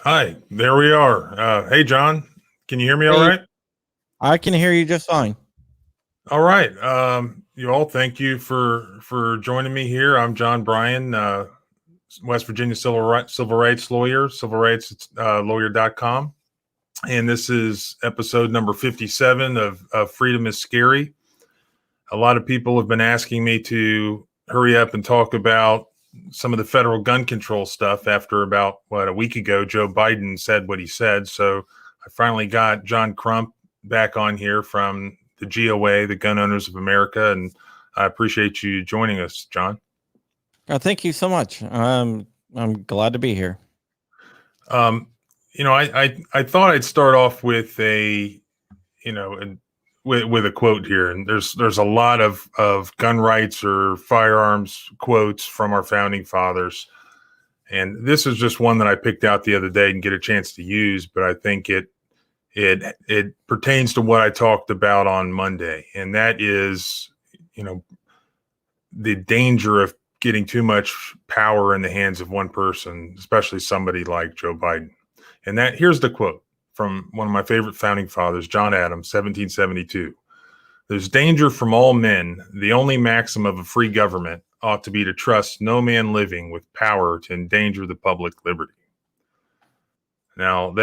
Hi, there we are. Hey, John, can you hear me all Hey, right? I can hear you just fine. All right. You all, thank you for joining me here. I'm John Bryan, West Virginia civil rights lawyer, civilrightslawyer.com. And this is episode number 57 of Freedom is Scary. A lot of people have been asking me to hurry up and talk about some of the federal gun control stuff after about, a week ago, Joe Biden said what he said. So I finally got John Crump back on here from the GOA, the Gun Owners of America. And I appreciate you joining us, John. Thank you so much. I'm glad to be here. Um, I thought I'd start off with you know, with a quote here, and there's a lot of gun rights or firearms quotes from our founding fathers, and this is just one that I picked out the other day and get a chance to use, but I think it pertains to what I talked about on Monday, and that is, the danger of getting too much power in the hands of one person, especially somebody like Joe Biden. And that here's the quote from one of my favorite founding fathers, John Adams, 1772. There's danger from all men. The only maxim of a free government ought to be to trust no man living with power to endanger the public liberty. Now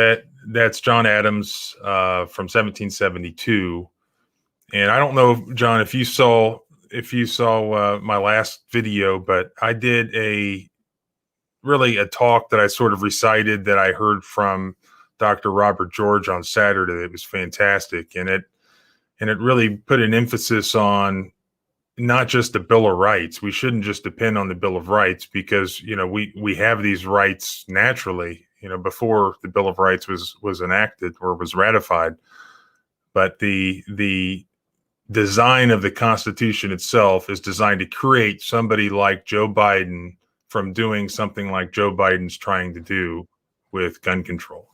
that's John Adams from 1772, and I don't know, John, if you saw my last video, but I did a talk that I sort of recited that I heard from Dr. Robert George on Saturday. It was fantastic, and it really put an emphasis on not just the Bill of Rights. We shouldn't just depend on the Bill of Rights because we have these rights naturally, before the Bill of Rights was enacted or was ratified. But the design of the Constitution itself is designed to create somebody like Joe Biden from doing something like Joe Biden's trying to do with gun control.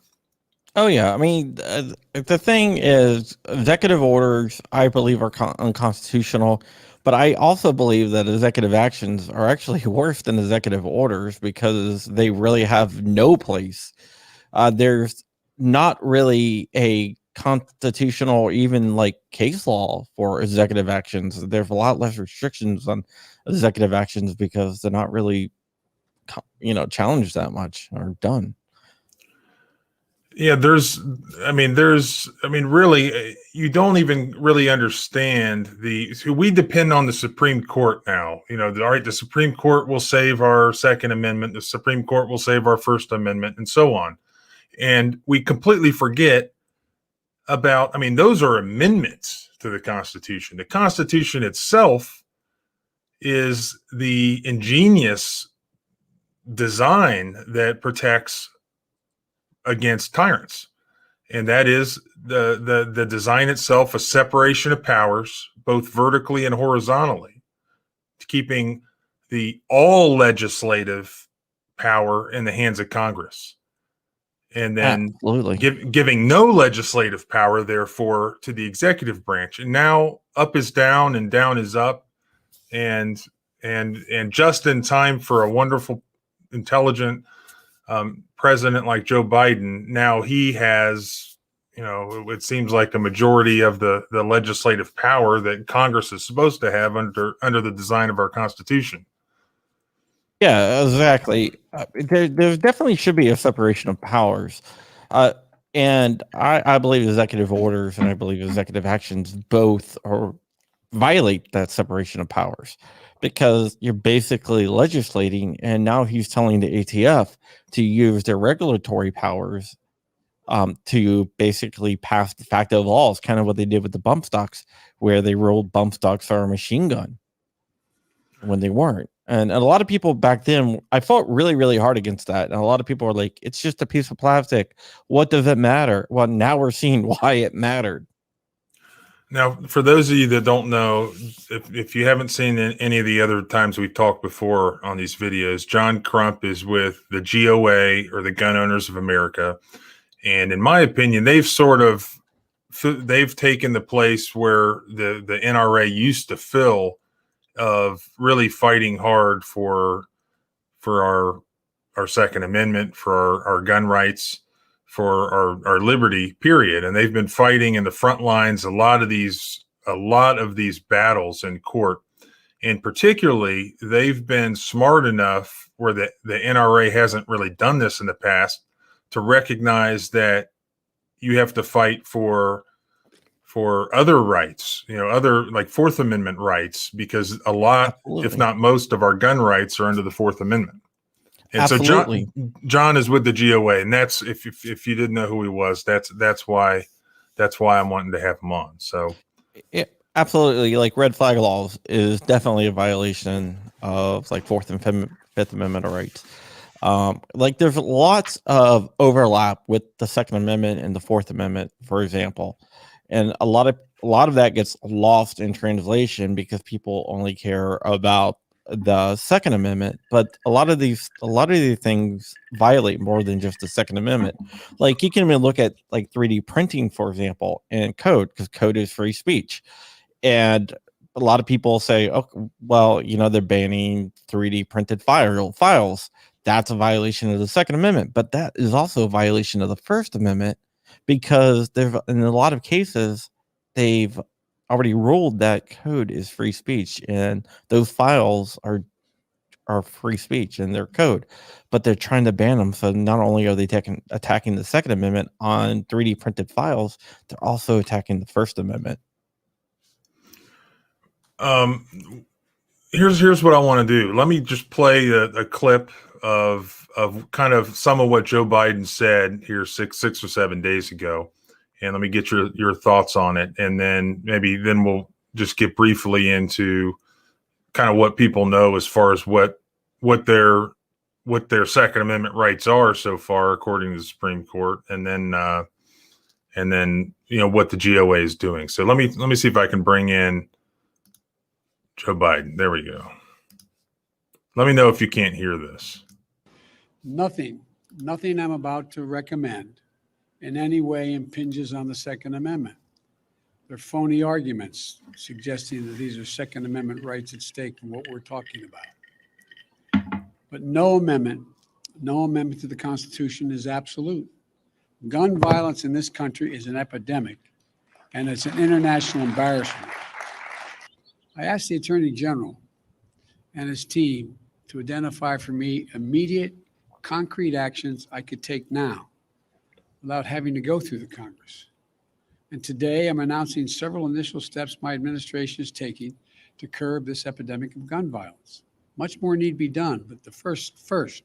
Oh yeah, I mean the thing is, executive orders I believe are unconstitutional, but I also believe that executive actions are actually worse than executive orders because they really have no place. There's not really a constitutional, even like case law for executive actions. There's a lot less restrictions on executive actions because they're not really, challenged that much or done. Yeah, really, you don't even really understand we depend on the Supreme Court now. All right, the Supreme Court will save our Second Amendment, the Supreme Court will save our First Amendment, and so on. And we completely forget about, those are amendments to the Constitution. The Constitution itself is the ingenious design that protects against tyrants. And that is the design itself, a separation of powers, both vertically and horizontally, keeping the all legislative power in the hands of Congress, and then Absolutely. giving no legislative power, therefore, to the executive branch. And now up is down and down is up, and just in time for a wonderful, intelligent president like Joe Biden. Now he has, it seems like a majority of the legislative power that Congress is supposed to have under the design of our Constitution. Yeah, exactly. There definitely should be a separation of powers. And I believe executive orders and I believe executive actions both are violate that separation of powers because you're basically legislating. And now he's telling the ATF to use their regulatory powers to basically pass de facto laws, kind of what they did with the bump stocks, where they ruled bump stocks are a machine gun when they weren't. And a lot of people back then, I fought really, really hard against that. And a lot of people are like, it's just a piece of plastic. What does it matter? Well, now we're seeing why it mattered. Now, for those of you that don't know, if you haven't seen any of the other times we've talked before on these videos, John Crump is with the GOA, or the Gun Owners of America. And in my opinion, they've taken the place where the NRA used to fill, of really fighting hard for our our Second Amendment, for our gun rights, for our liberty, period. And they've been fighting in the front lines a lot of these battles in court. And particularly, they've been smart enough where the NRA hasn't really done this in the past to recognize that you have to fight for other rights, other like Fourth Amendment rights, because a lot, Absolutely. if not most, of our gun rights are under the Fourth Amendment. And Absolutely. so John is with the GOA, and that's if you didn't know who he was, that's why I'm wanting to have him on. So Yeah, absolutely. Like red flag laws is definitely a violation of like Fourth and Fifth Amendment rights. Like there's lots of overlap with the Second Amendment and the Fourth Amendment, for example, and a lot of that gets lost in translation because people only care about the Second Amendment. But a lot of these things violate more than just the Second Amendment. Like you can even look at like 3D printing, for example, and code, because code is free speech. And a lot of people say, oh, well, they're banning 3D printed files. That's a violation of the Second Amendment, but that is also a violation of the First Amendment, because in a lot of cases, they've already ruled that code is free speech, and those files are free speech and they're code, but they're trying to ban them. So not only are they attacking the Second Amendment on 3D printed files, they're also attacking the First Amendment. Here's what I want to do. Let me just play a clip of kind of some of what Joe Biden said here six or 7 days ago, and let me get your thoughts on it, and then we'll just get briefly into kind of what people know as far as what their Second Amendment rights are so far according to the Supreme Court, and then what the GOA is doing. So let me see if I can bring in Joe Biden. There we go. Let me know if you can't hear this. Nothing I'm about to recommend in any way impinges on the Second Amendment. They're phony arguments suggesting that these are Second Amendment rights at stake in what we're talking about. But no amendment to the Constitution is absolute. Gun violence in this country is an epidemic, and it's an international embarrassment. I asked the Attorney General and his team to identify for me immediate, concrete actions I could take now without having to go through the Congress. And today I'm announcing several initial steps my administration is taking to curb this epidemic of gun violence. Much more need be done, but the first,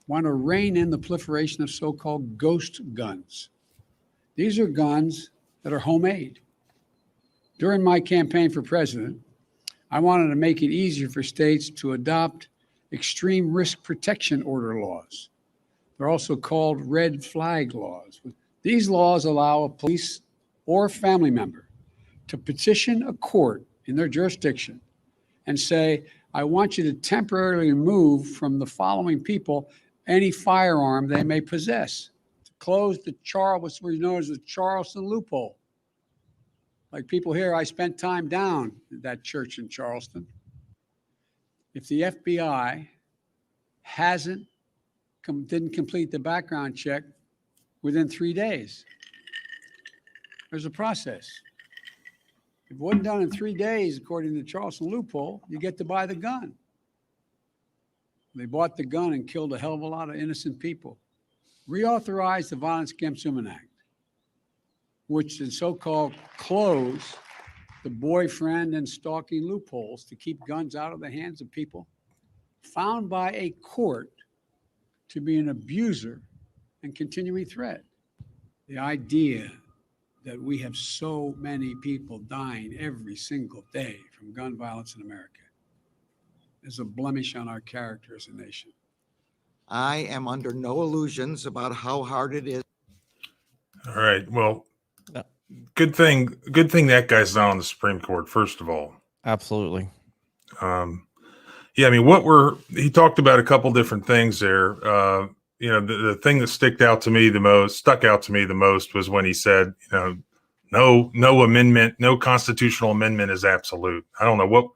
want to rein in the proliferation of so-called ghost guns. These are guns that are homemade. During my campaign for president, I wanted to make it easier for states to adopt extreme risk protection order laws. They're also called red flag laws. These laws allow a police or family member to petition a court in their jurisdiction and say, I want you to temporarily remove from the following people any firearm they may possess, to close what's known as the Charleston loophole. Like people here, I spent time down at that church in Charleston. If the FBI didn't complete the background check within 3 days, there's a process. If it wasn't done in 3 days, according to the Charleston loophole, you get to buy the gun. They bought the gun and killed a hell of a lot of innocent people. Reauthorize the Violence Against Women Act, which is so-called close the boyfriend and stalking loopholes to keep guns out of the hands of people found by a court to be an abuser and continuing threat. The idea that we have so many people dying every single day from gun violence in America is a blemish on our character as a nation. I am under no illusions about how hard it is. All right. Well, good thing that guy's not on the Supreme Court, first of all. Absolutely. Yeah, I mean, he talked about a couple different things there. The thing that stuck out to me the most was when he said, no amendment, no constitutional amendment is absolute. I don't know what,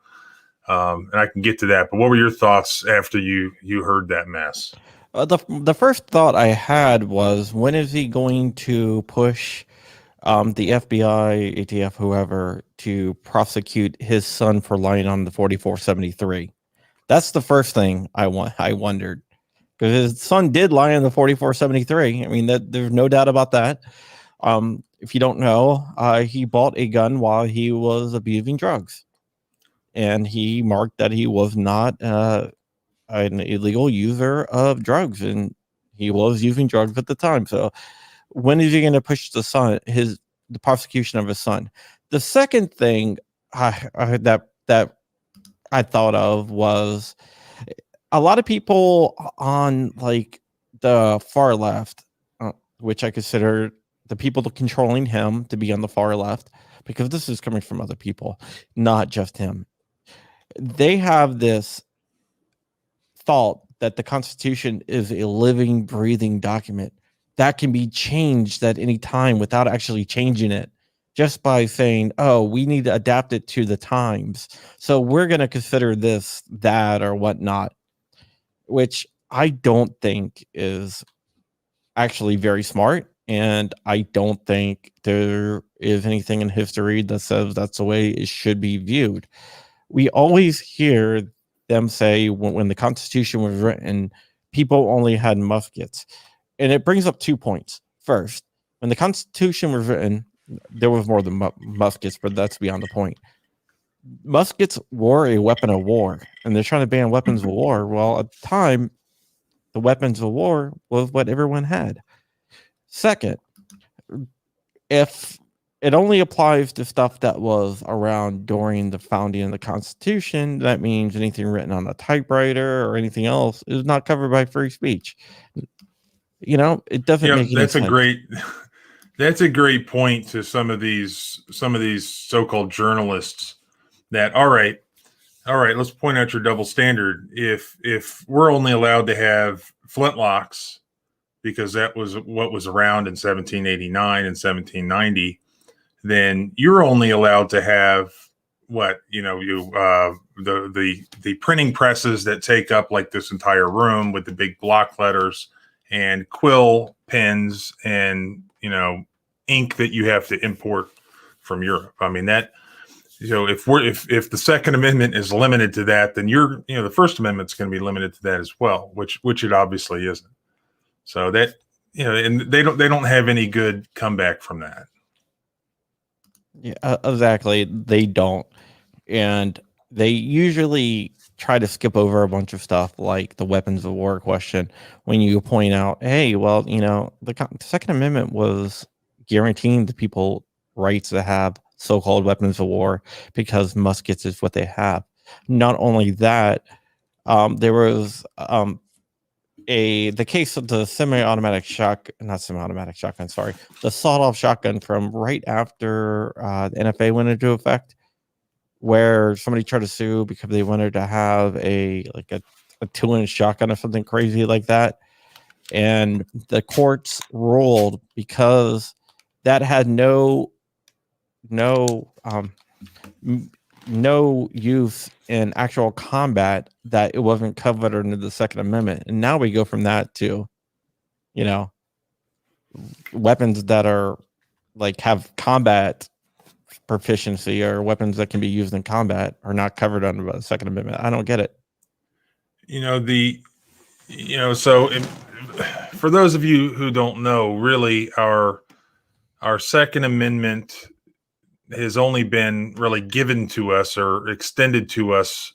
and I can get to that, but what were your thoughts after you heard that mess? The first thought I had was, when is he going to push the FBI, ATF, whoever, to prosecute his son for lying on the 4473? That's the first thing I wondered, because his son did lie on the 4473. I mean, there's no doubt about that. If you don't know, he bought a gun while he was abusing drugs, and he marked that he was not an illegal user of drugs, and he was using drugs at the time. So when is he going to push the prosecution of his son? The second thing that I thought of was, a lot of people on like the far left, which I consider the people controlling him to be on the far left, because this is coming from other people, not just him. They have this thought that the Constitution is a living, breathing document that can be changed at any time without actually changing it, just by saying, oh, we need to adapt it to the times, so we're going to consider this, that, or whatnot, which I don't think is actually very smart. And I don't think there is anything in history that says that's the way it should be viewed. We always hear them say, when the Constitution was written, people only had muskets. And it brings up 2 points. First, when the Constitution was written, there was more than muskets, but that's beyond the point. Muskets were a weapon of war, and they're trying to ban weapons of war. Well, at the time, the weapons of war was what everyone had. Second, if it only applies to stuff that was around during the founding of the Constitution, that means anything written on a typewriter or anything else is not covered by free speech. You know, it doesn't make any sense. That's a great point to some of these so-called journalists that, all right, let's point out your double standard. If we're only allowed to have flintlocks because that was what was around in 1789 and 1790, then you're only allowed to have the printing presses that take up like this entire room with the big block letters, and quill pens, and ink that you have to import from Europe. I mean, that, if the Second Amendment is limited to that, then the First Amendment's going to be limited to that as well, which it obviously isn't. So that, and they don't have any good comeback from that. Yeah, exactly. They don't. And they usually try to skip over a bunch of stuff like the weapons of war question when you point out, hey, well, the Second Amendment was guaranteeing the people rights to have so-called weapons of war because muskets is what they have. Not only that, there was the case of the the sawed-off shotgun from right after the NFA went into effect, where somebody tried to sue because they wanted to have a 2-inch shotgun or something crazy like that, and the courts ruled because that had no use in actual combat, that it wasn't covered under the Second Amendment. And now we go from that to, weapons that are have combat proficiency, or weapons that can be used in combat, are not covered under the Second Amendment. I don't get it. So for those of you who don't know, really our Second Amendment has only been really given to us or extended to us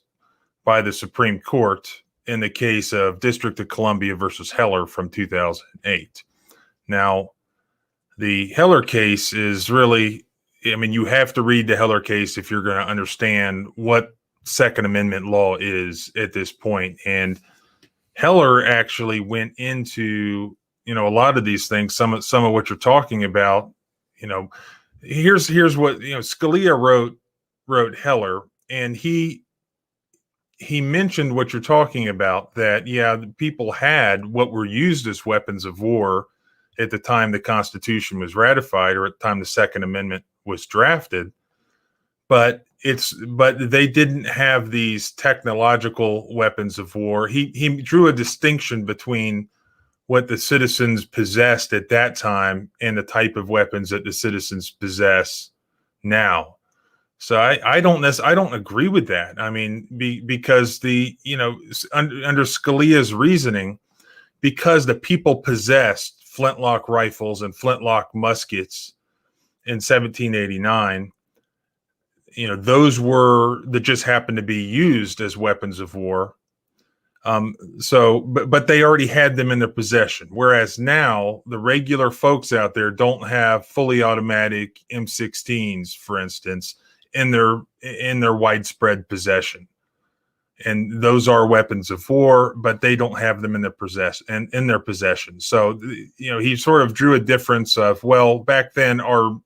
by the Supreme Court in the case of District of Columbia versus Heller from 2008. Now, the Heller case is really, you have to read the Heller case if you're going to understand what Second Amendment law is at this point. And Heller actually went into, a lot of these things, some of what you're talking about. Here's what Scalia wrote Heller, and he mentioned what you're talking about, that the people had what were used as weapons of war at the time the Constitution was ratified, or at the time the Second Amendment was drafted. But but they didn't have these technological weapons of war. He drew a distinction between what the citizens possessed at that time and the type of weapons that the citizens possess now. So I don't agree with that. I mean, because under Scalia's reasoning, because the people possessed flintlock rifles and flintlock muskets in 1789, those that just happened to be used as weapons of war. But they already had them in their possession. Whereas now the regular folks out there don't have fully automatic M16s, for instance, in their widespread possession. And those are weapons of war, but they don't have them in their possession. So, he sort of drew a difference of, well, back then our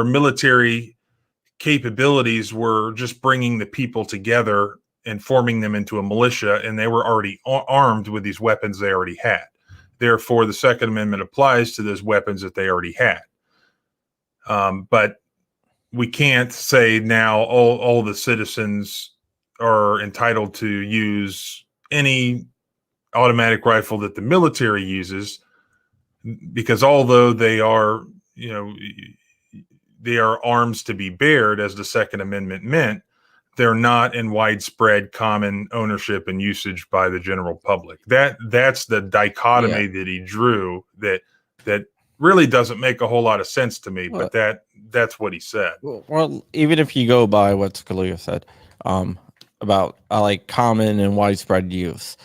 military capabilities were just bringing the people together and forming them into a militia, and they were already armed with these weapons they already had. Therefore, the Second Amendment applies to those weapons that they already had. But we can't say now all the citizens are entitled to use any automatic rifle that the military uses, because although they are arms to be bared, as the Second Amendment meant, they're not in widespread common ownership and usage by the general public. That's the dichotomy that he drew that really doesn't make a whole lot of sense to me, but that's what he said. Well, even if you go by what Scalia said about like common and widespread use,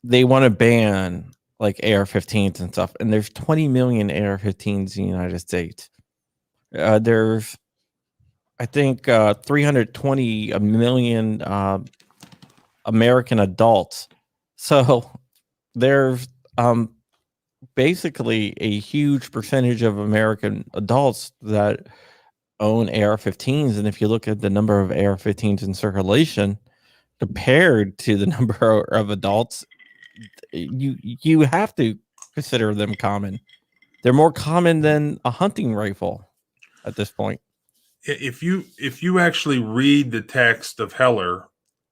they want to ban like AR-15s and stuff, and there's 20 million AR-15s in the United States. There's, I think, 320 million American adults. So there's basically a huge percentage of American adults that own AR-15s. And if you look at the number of AR-15s in circulation compared to the number of adults, you have to consider them common. They're more common than a hunting rifle at this point. If you actually read the text of Heller,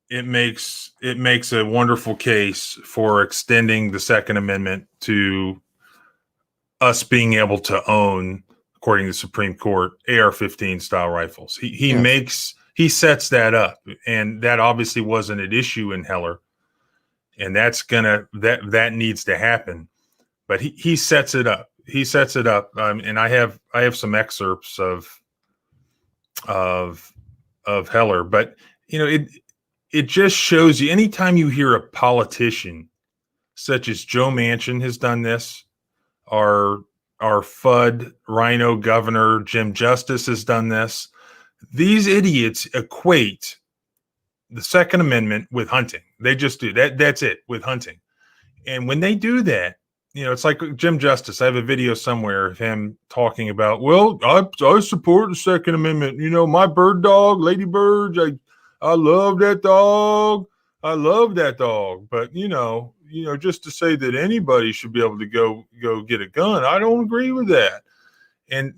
it makes a wonderful case for extending the Second Amendment to us being able to own, according to the Supreme Court, AR-15 style rifles. He sets that up, and that obviously wasn't an issue in Heller, and that needs to happen. But he sets it up. He sets it up, and I have some excerpts of Heller, but it just shows you, anytime you hear a politician such as Joe Manchin has done this, our FUD Rhino governor Jim Justice has done this, these idiots equate the Second Amendment with hunting. They just do that. That's it, with hunting. And when they do that, it's like Jim Justice. I have a video somewhere of him talking about, well, I support the Second Amendment. My bird dog, Lady Bird, I love that dog. I love that dog. But, just to say that anybody should be able to go get a gun, I don't agree with that. And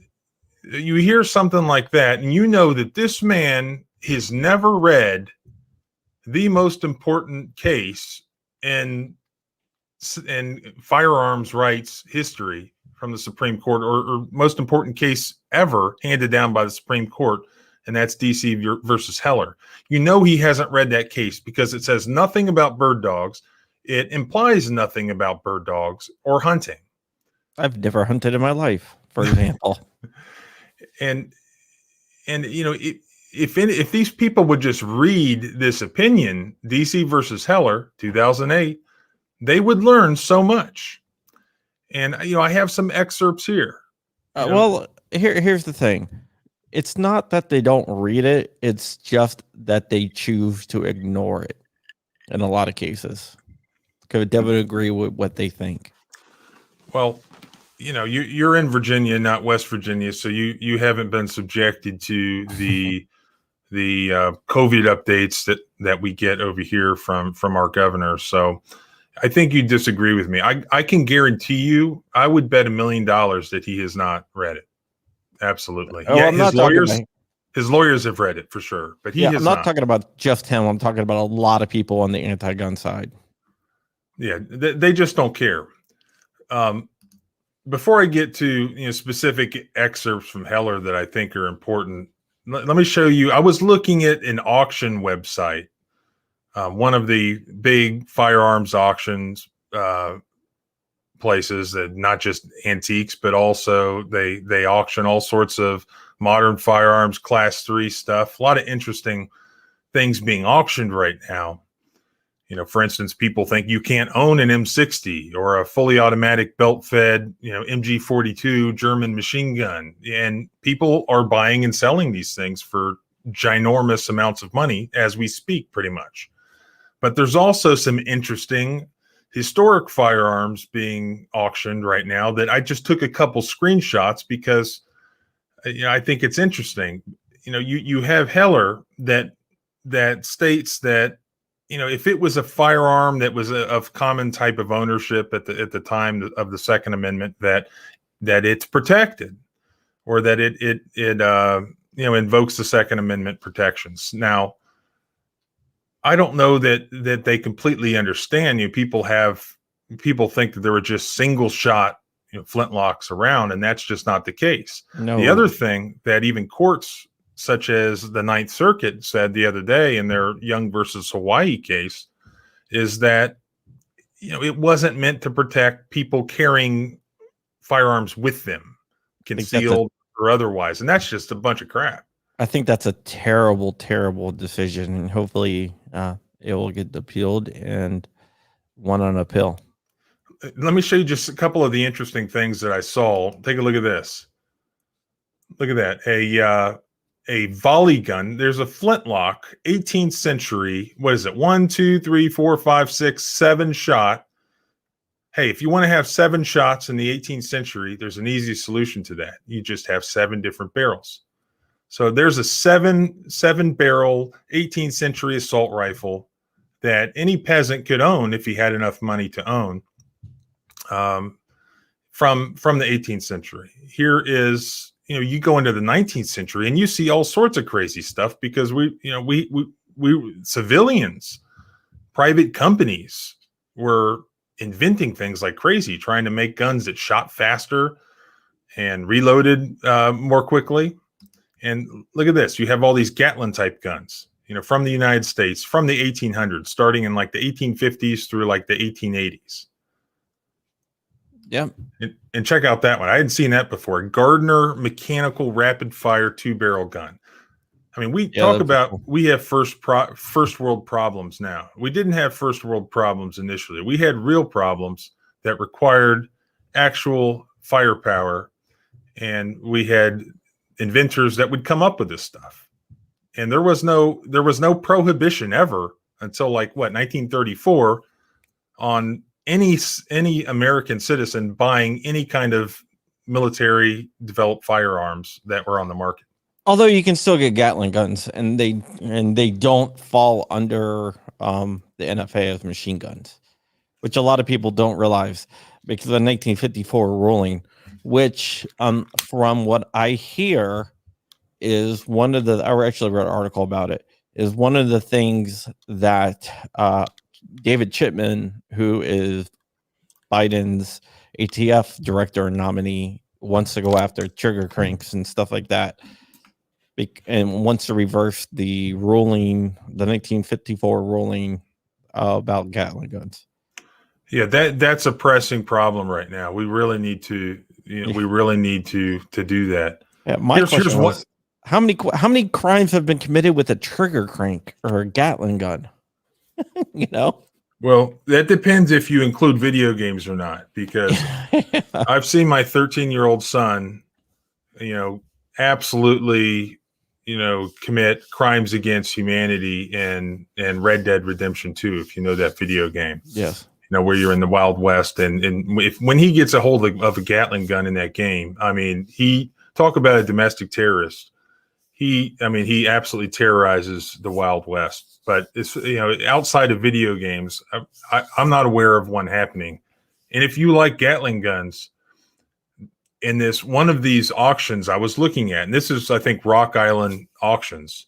you hear something like that, and you know that this man has never read the most important case in firearms rights history from the Supreme Court, or most important case ever handed down by the Supreme Court, and that's DC versus Heller. He hasn't read that case because it says nothing about bird dogs. It implies nothing about bird dogs or hunting. I've never hunted in my life, for example. and if these people would just read this opinion, DC versus Heller, 2008, they would learn so much. And, I have some excerpts here. Well, here's the thing. It's not that they don't read it. It's just that they choose to ignore it in a lot of cases. Because they would agree with what they think. Well, you're in Virginia, not West Virginia, so you haven't been subjected to the COVID updates that we get over here from our governor. So I think you disagree with me. I can guarantee you, I would bet $1 million that he has not read it. Absolutely. Oh, Yeah, I'm not His lawyers have read it for sure, but he Yeah, has I'm not not. talking about just him. I'm talking about a lot of people on the anti-gun side. Yeah, they just don't care. Before I get to specific excerpts from Heller that I think are important, let me show you. I was looking at an auction website, one of the big firearms auctions places that not just antiques, but also they auction all sorts of modern firearms, class 3 stuff. A lot of interesting things being auctioned right now. For instance, people think you can't own an M60 or a fully automatic belt-fed, MG42 German machine gun, and people are buying and selling these things for ginormous amounts of money as we speak, pretty much. But there's also some interesting historic firearms being auctioned right now that I just took a couple screenshots because I think it's interesting. You have Heller that states that if it was a firearm that was of common type of ownership at the time of the Second Amendment, that it's protected, or that it invokes the Second Amendment protections. Now, I don't know that they completely understand. People think that there were just single shot flintlocks around, and that's just not the case. No. The other thing that even courts such as the Ninth Circuit said the other day in their Young versus Hawaii case is that it wasn't meant to protect people carrying firearms with them, concealed or otherwise, and that's just a bunch of crap. I think that's a terrible, terrible decision, and hopefully it will get appealed and won on appeal. Let me show you just a couple of the interesting things that I saw. Take a look at this. Look at that. A volley gun. There's a flintlock, 18th century. What is it? 1, 2, 3, 4, 5, 6, 7 shot. Hey, if you want to have 7 shots in the 18th century, there's an easy solution to that. You just have 7 different barrels. So there's a seven barrel 18th century assault rifle that any peasant could own if he had enough money to own. From the 18th century. Here is, you go into the 19th century and you see all sorts of crazy stuff because we civilians, private companies were inventing things like crazy, trying to make guns that shot faster and reloaded more quickly. And look at this. You have all these Gatling type guns, from the United States, from the 1800s, starting in like the 1850s through like the 1880s. Yeah. And check out that one. I hadn't seen that before. Gardner mechanical rapid fire 2-barrel gun. I mean, we talk about cool. We have first world problems now. We didn't have first world problems initially. We had real problems that required actual firepower, and we had inventors that would come up with this stuff. And there was no prohibition ever until 1934 on any American citizen buying any kind of military developed firearms that were on the market. Although you can still get Gatling guns, and they don't fall under the NFA as machine guns, which a lot of people don't realize because of the 1954 ruling, which from what I hear is one of the, I actually read an article about it, is one of the things that David Chipman, who is Biden's ATF director and nominee, wants to go after trigger cranks and stuff like that, and wants to reverse the ruling, the 1954 ruling about Gatling guns. Yeah, that's a pressing problem right now. We really need to, to do that. Yeah, my question was, how many crimes have been committed with a trigger crank or a Gatling gun? Well, that depends if you include video games or not, because I've seen my 13-year-old son, absolutely, commit crimes against humanity in Red Dead Redemption 2, if you know that video game. Yes. Where you're in the Wild West, and when he gets a hold of a Gatling gun in that game, I mean, he talk about a domestic terrorist. He absolutely terrorizes the Wild West. But it's outside of video games, I'm not aware of one happening. And if you like Gatling guns, in this one of these auctions I was looking at, and this is, I think, Rock Island auctions.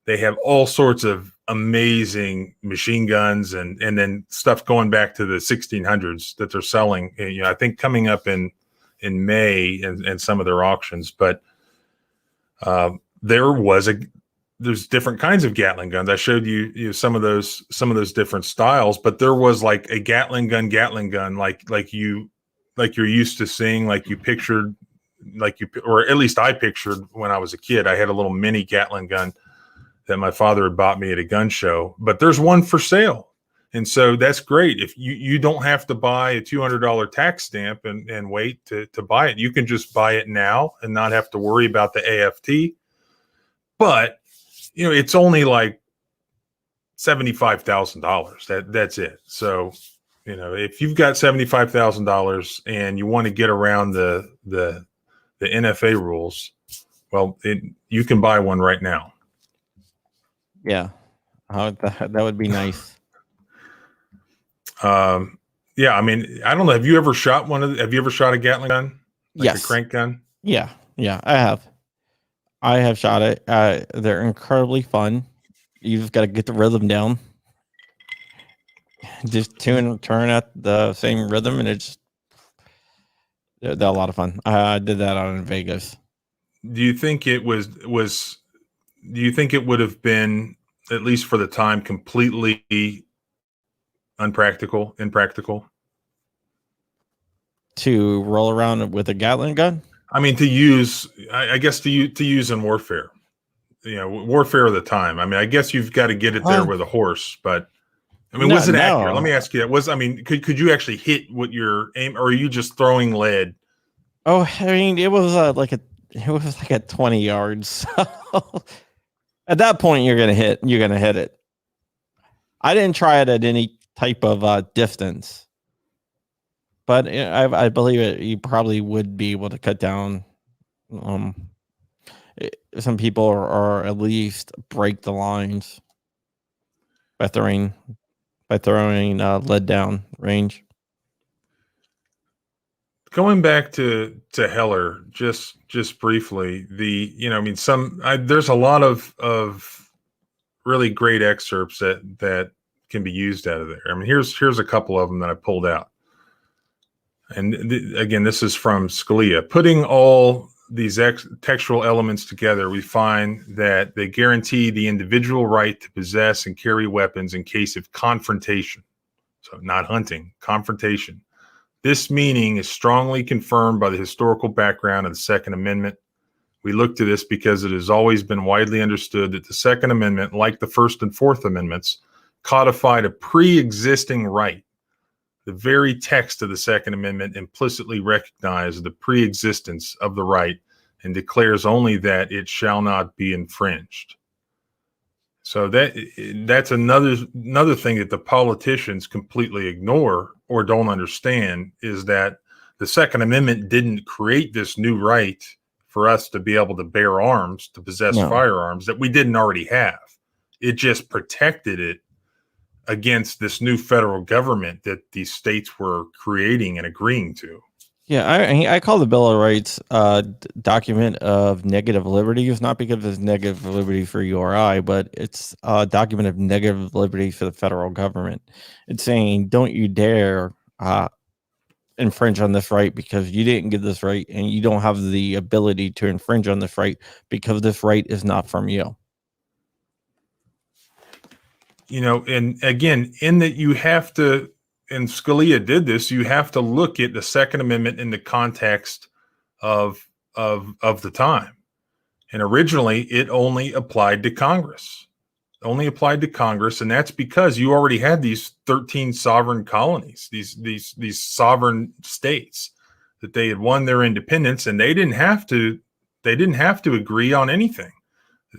They have all sorts of amazing machine guns and then stuff going back to the 1600s that they're selling. You know, I think coming up in May and some of their auctions. But there's different kinds of Gatling guns. I showed you some of those different styles, but there was like a Gatling gun, like you're used to seeing, like you pictured, or at least I pictured when I was a kid. I had a little mini Gatling gun that my father had bought me at a gun show, but there's one for sale. And so that's great. If you don't have to buy a $200 tax stamp and wait to buy it. You can just buy it now and not have to worry about the AFT. But, you know, it's only like $75,000. That's it. So, you know, if you've got $75,000 and you want to get around the NFA rules, well, you can buy one right now. Yeah, that would be nice. Yeah, I mean, I don't know. Have you ever shot have you ever shot a Gatling gun? Like Yes. a crank gun? Yeah, I have. I have shot it. They're incredibly fun. You just got to get the rhythm down. Just turn at the same rhythm, and they're a lot of fun. I did that out in Vegas. Do you think it was? Do you think it would have been, at least for the time, completely impractical? To roll around with a Gatling gun? I mean, to use, I guess to use in warfare. You know, warfare of the time. I mean, I guess you've got to get it there with a horse, but I mean, was it accurate? Let me ask you that. Could you actually hit what your aim, or are you just throwing lead? Oh, I mean, it was like at 20 yards. So at that point, you're gonna hit it. I didn't try it at any type of distance, but I believe you probably would be able to cut down some people, or at least break the lines by throwing lead down range. Going back to Heller, just briefly, there's a lot of really great excerpts that can be used out of there. I mean, here's a couple of them that I pulled out. And again, this is from Scalia. Putting all these textual elements together, we find that they guarantee the individual right to possess and carry weapons in case of confrontation. So not hunting, confrontation. This meaning is strongly confirmed by the historical background of the Second Amendment. We look to this because it has always been widely understood that the Second Amendment, like the First and Fourth Amendments, codified a pre-existing right. The very text of the Second Amendment implicitly recognizes the pre-existence of the right and declares only that it shall not be infringed. So that's another thing that the politicians completely ignore or don't understand, is that the Second Amendment didn't create this new right for us to be able to bear arms, to possess firearms that we didn't already have. It just protected it against this new federal government that these states were creating and agreeing to. Yeah, I call the Bill of Rights a document of negative liberties, not because it's negative liberty for you or I, but it's a document of negative liberty for the federal government. It's saying, don't you dare infringe on this right, because you didn't get this right, and you don't have the ability to infringe on this right because this right is not from you. You know, and again, in that you have to, and Scalia did this, you have to look at the Second Amendment in the context of the time. And originally it only applied to Congress. And that's because you already had these 13 sovereign colonies, these sovereign states, that they had won their independence, and they didn't have to agree on anything.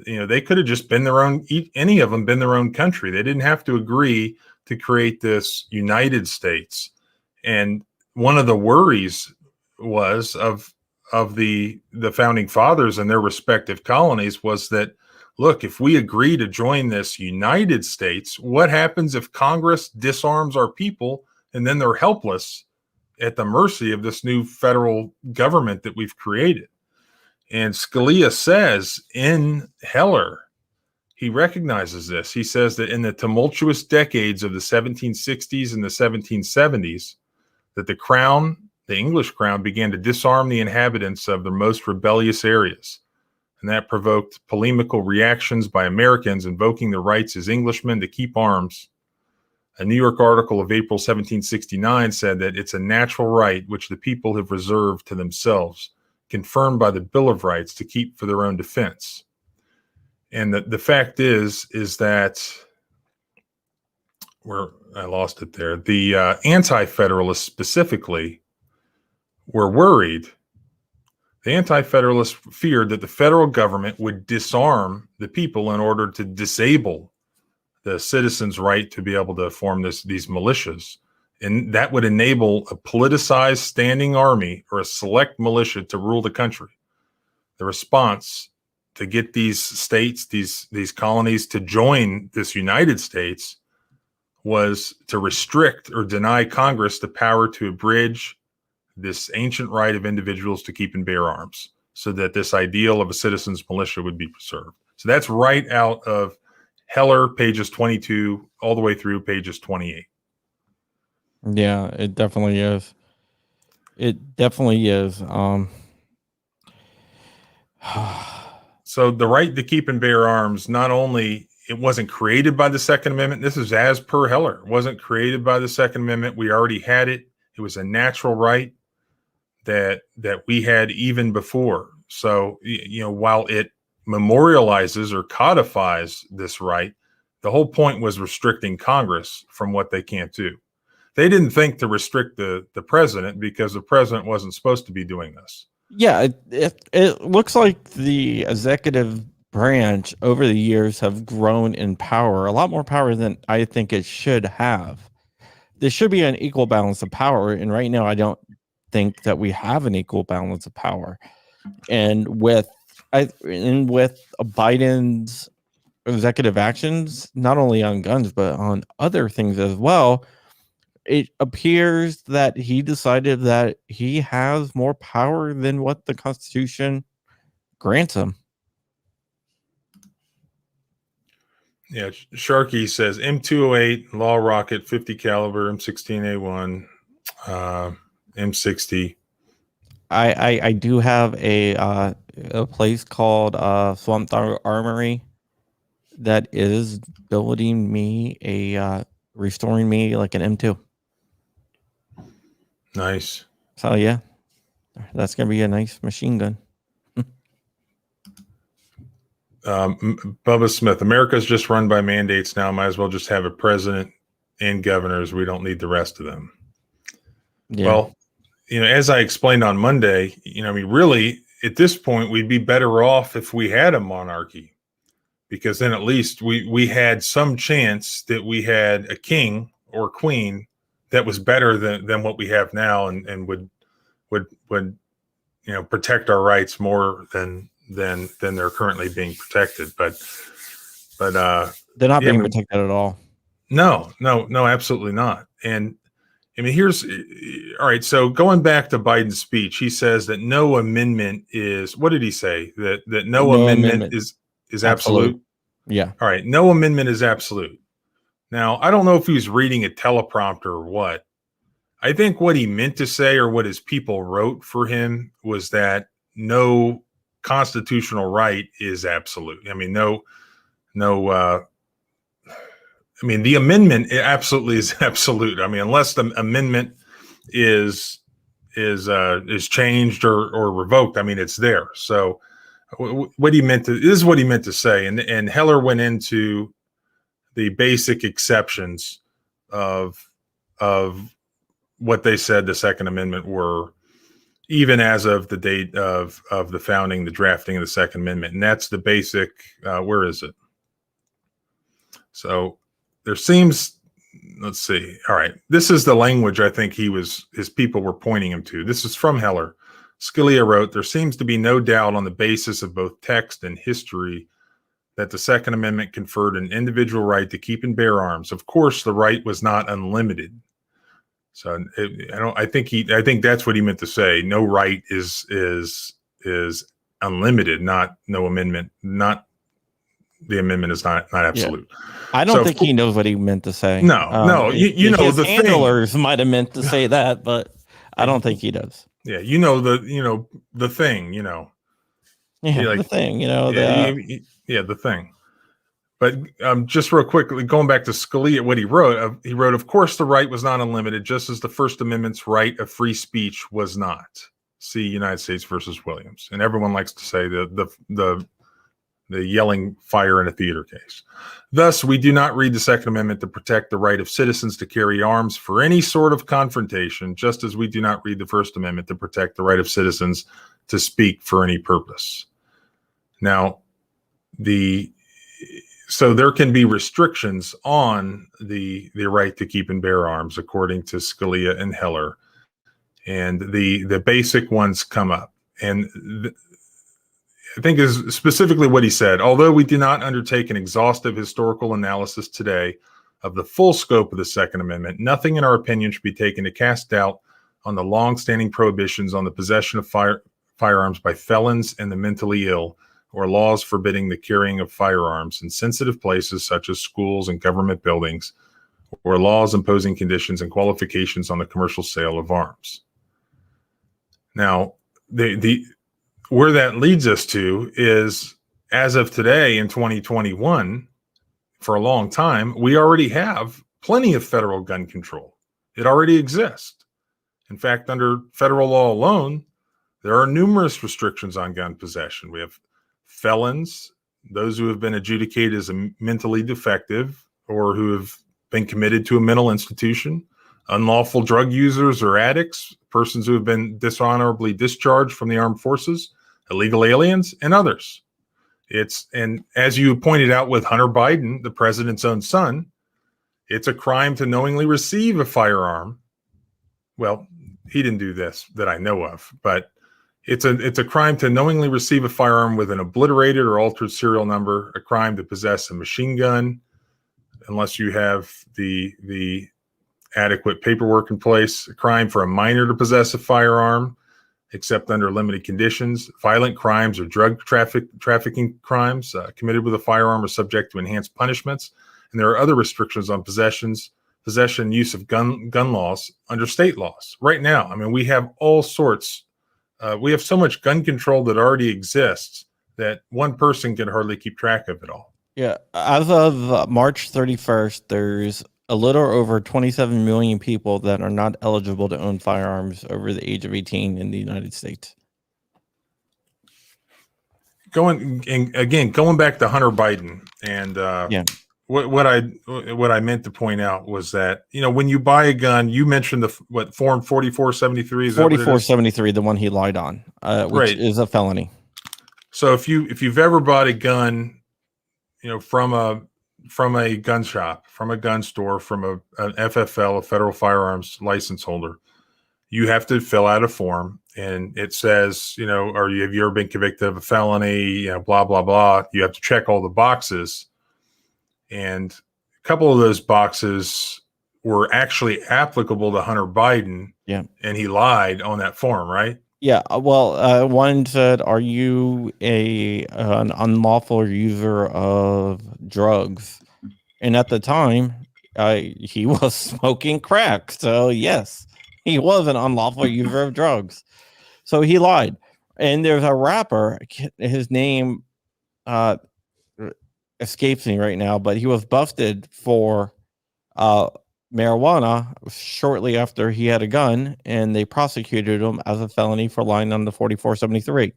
You know, they could have just been any of them been their own country. They didn't have to agree to create this United States. And one of the worries was of the founding fathers and their respective colonies was that, look, if we agree to join this United States, what happens if Congress disarms our people and then they're helpless at the mercy of this new federal government that we've created. And Scalia says in Heller, he recognizes this. He says that in the tumultuous decades of the 1760s and the 1770s, that the crown, the English crown, began to disarm the inhabitants of the most rebellious areas. And that provoked polemical reactions by Americans invoking their rights as Englishmen to keep arms. A New York article of April 1769 said that it's a natural right which the people have reserved to themselves, confirmed by the Bill of Rights to keep for their own defense. And the fact is that I lost it there. The anti-federalists specifically were worried. The anti-federalists feared that the federal government would disarm the people in order to disable the citizens' right to be able to form these militias. And that would enable a politicized standing army or a select militia to rule the country. The response to get these states, these colonies to join this United States was to restrict or deny Congress the power to abridge this ancient right of individuals to keep and bear arms, so that this ideal of a citizen's militia would be preserved. So that's right out of Heller, pages 22, all the way through pages 28. Yeah, it definitely is. It definitely is. So the right to keep and bear arms, not only it wasn't created by the Second Amendment, this is as per Heller, it wasn't created by the Second Amendment. We already had it. It was a natural right that we had even before. So, while it memorializes or codifies this right, the whole point was restricting Congress from what they can't do. They didn't think to restrict the president because the president wasn't supposed to be doing this. Yeah, it looks like the executive branch over the years have grown in power, a lot more power than I think it should have. There should be an equal balance of power, and right now I don't think that we have an equal balance of power. And with Biden's executive actions, not only on guns but on other things as well, it appears that he decided that he has more power than what the Constitution grants him. Yeah, Sharkey says M208, Law Rocket, 50 caliber, M16A1, M60. I do have a place called Swamp Dog Armory that is building me restoring me like an M2. Nice. So yeah, that's gonna be a nice machine gun. Bubba Smith, America's just run by mandates now. Might as well just have a president and governors. We don't need the rest of them. Yeah. Well, as I explained on Monday, really at this point, we'd be better off if we had a monarchy, because then at least we had some chance that we had a king or queen that was better than what we have now, and would protect our rights more than they're currently being protected. But they're not being protected at all. No, absolutely not. And here's all right. So going back to Biden's speech, he says that no amendment is, what did he say? That no amendment is absolute. Yeah. All right. No amendment is absolute. Now, I don't know if he was reading a teleprompter or what. I think what he meant to say, or what his people wrote for him, was that no constitutional right is absolute. The amendment absolutely is absolute. Unless the amendment is changed or revoked, it's there. So what he meant to, this is what he meant to say. And Heller went into the basic exceptions of what they said the Second Amendment were, even as of the date of the founding, the drafting of the Second Amendment. And that's the basic, where is it? So there seems, let's see. All right. This is the language I think his people were pointing him to. This is from Heller. Scalia wrote, "There seems to be no doubt on the basis of both text and history that the Second Amendment conferred an individual right to keep and bear arms. Of course, the right was not unlimited. So I think that's what he meant to say. No right is unlimited, not no amendment. Not the amendment is not absolute. I don't So, think he knows what he meant to say. No, you know his the thing. handlers might have meant to say that, but I don't think he does. Yeah, you know the thing. You know. Yeah, Like, the thing. The thing. But just real quickly, going back to Scalia, what he wrote, of course, the right was not unlimited, just as the First Amendment's right of free speech was not. See United States versus Williams. And everyone likes to say the yelling fire in a theater case. Thus, we do not read the Second Amendment to protect the right of citizens to carry arms for any sort of confrontation, just as we do not read the First Amendment to protect the right of citizens to speak for any purpose. Now, so there can be restrictions on the right to keep and bear arms, according to Scalia and Heller, and the basic ones come up. And I think is specifically what he said. Although we do not undertake an exhaustive historical analysis today of the full scope of the Second Amendment, nothing in our opinion should be taken to cast doubt on the long-standing prohibitions on the possession of firearms by felons and the mentally ill, or laws forbidding the carrying of firearms in sensitive places such as schools and government buildings, or laws imposing conditions and qualifications on the commercial sale of arms. Now, where that leads us to is, as of today in 2021, for a long time, we already have plenty of federal gun control. It already exists. In fact, under federal law alone, there are numerous restrictions on gun possession. We have felons, those who have been adjudicated as mentally defective or who have been committed to a mental institution, unlawful drug users or addicts, persons who have been dishonorably discharged from the armed forces, illegal aliens, and others. And as you pointed out with Hunter Biden, the president's own son, it's a crime to knowingly receive a firearm. Well, he didn't do this that I know of, but it's a crime to knowingly receive a firearm with an obliterated or altered serial number, a crime to possess a machine gun, unless you have the adequate paperwork in place, a crime for a minor to possess a firearm, except under limited conditions. Violent crimes or drug trafficking crimes committed with a firearm are subject to enhanced punishments. And there are other restrictions on possession and use of gun laws under state laws. Right now, I mean, we have all sorts. We have so much gun control that already exists that one person can hardly keep track of it all. Yeah. As of March 31st, there's a little over 27 million people that are not eligible to own firearms over the age of 18 in the United States. Going back to Hunter Biden, and what I meant to point out was that, when you buy a gun, you mentioned form 4473 is 4473, the one he lied on, which is a felony. So if you've ever bought a gun, from a gun shop, from a gun store, from an FFL, a federal firearms license holder, you have to fill out a form, and it says, have you ever been convicted of a felony, blah, blah, blah. You have to check all the boxes. And a couple of those boxes were actually applicable to Hunter Biden. Yeah. And he lied on that form, right? Yeah. Well, one said, are you an unlawful user of drugs? And at the time, he was smoking crack. So yes, he was an unlawful user of drugs. So he lied. And there's a rapper, his name escapes me right now, but he was busted for marijuana shortly after he had a gun, and they prosecuted him as a felony for lying on the 4473.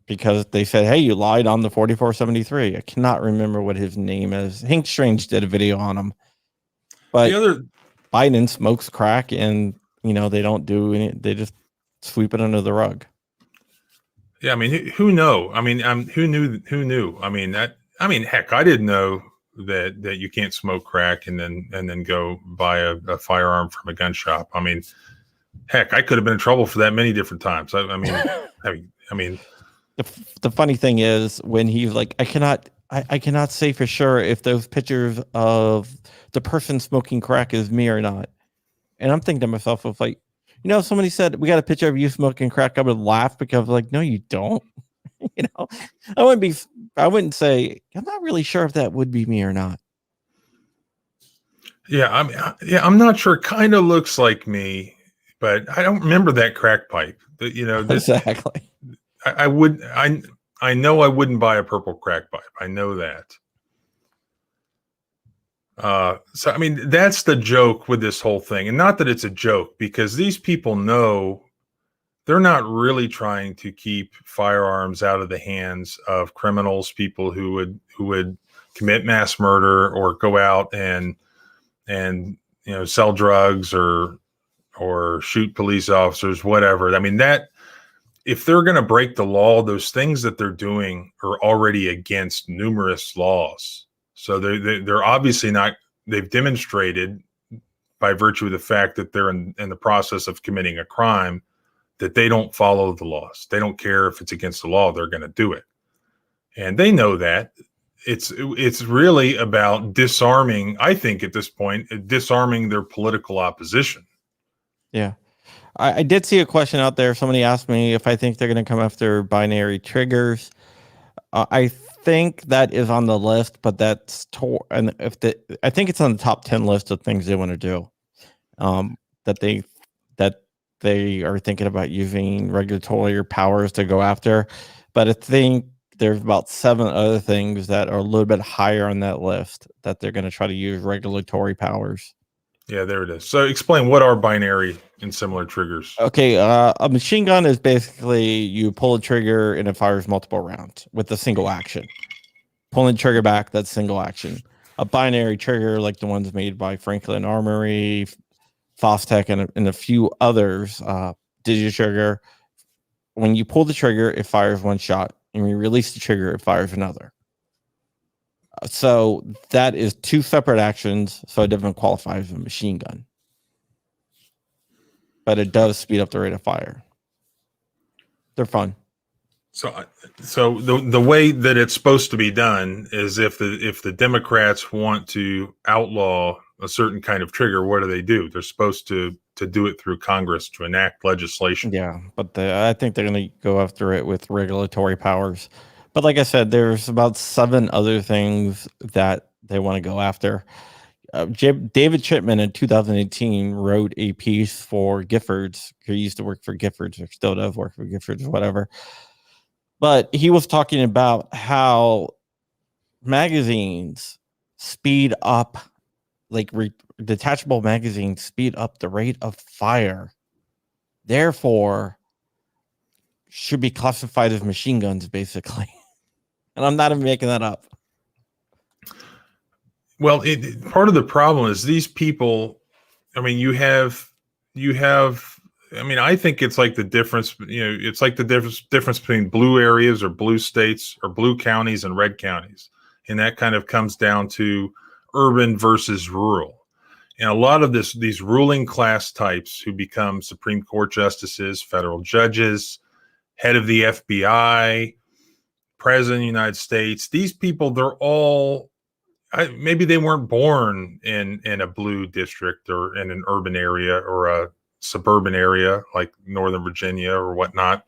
Because they said, hey, you lied on the 4473. I cannot remember what his name is. Hank Strange did a video on him. But Biden smokes crack, and they don't do any, they just sweep it under the rug. Yeah, I mean, who knew? I mean, who knew? I mean, heck, I didn't know that you can't smoke crack and then go buy a firearm from a gun shop. I mean, heck, I could have been in trouble for that many different times. I mean, the funny thing is, when he's like, I cannot I cannot say for sure if those pictures of the person smoking crack is me or not. And I'm thinking to myself, if like, if somebody said we got a picture of you smoking crack, I would laugh because like, no, you don't. I wouldn't say, I'm not really sure if that would be me or not. Yeah, I'm not sure. It kind of looks like me, but I don't remember that crack pipe. Exactly. I know I wouldn't buy a purple crack pipe. I know that. So I mean, that's the joke with this whole thing, and not that it's a joke, because these people know they're not really trying to keep firearms out of the hands of criminals, people who would commit mass murder or go out and sell drugs or shoot police officers, whatever. I mean, that if they're going to break the law, those things that they're doing are already against numerous laws. So they're obviously not. They've demonstrated by virtue of the fact that they're in the process of committing a crime that they don't follow the laws. They don't care if it's against the law. They're going to do it, and they know that. It's really about disarming. I think at this point, disarming their political opposition. Yeah. I did see a question out there. Somebody asked me if I think they're going to come after binary triggers. I think that is on the list, but I think it's on the top 10 list of things they want to do. That they are thinking about using regulatory powers to go after. But I think there's about 7 other things that are a little bit higher on that list that they're going to try to use regulatory powers. Yeah, there it is. So explain, what are binary and similar triggers? Okay, a machine gun is basically you pull a trigger and it fires multiple rounds with a single action. Pulling the trigger back, that's single action. A binary trigger, like the ones made by Franklin Armory, Fostech, and a few others, Digitrigger. When you pull the trigger, it fires one shot, and when you release the trigger, it fires another. So that is 2 separate actions, so it doesn't qualify as a machine gun. But it does speed up the rate of fire. They're fun. So the way that it's supposed to be done is if the Democrats want to outlaw a certain kind of trigger, what do? They're supposed to do it through Congress to enact legislation. Yeah, but I think they're going to go after it with regulatory powers. But like I said, there's about 7 other things that they want to go after. David Chipman in 2018 wrote a piece for Giffords. He used to work for Giffords, or still does work for Giffords, or whatever. But he was talking about how magazines speed up, like detachable magazines speed up the rate of fire. Therefore, should be classified as machine guns, basically. And I'm not even making that up. Well, part of the problem is these people. I mean, you have. I mean, I think it's like the difference. It's like the difference between blue areas or blue states or blue counties and red counties, and that kind of comes down to urban versus rural. And a lot of these ruling class types who become Supreme Court justices, federal judges, head of the FBI, president of the United States. These people, they're all. Maybe they weren't born in a blue district or in an urban area or a suburban area like Northern Virginia or whatnot,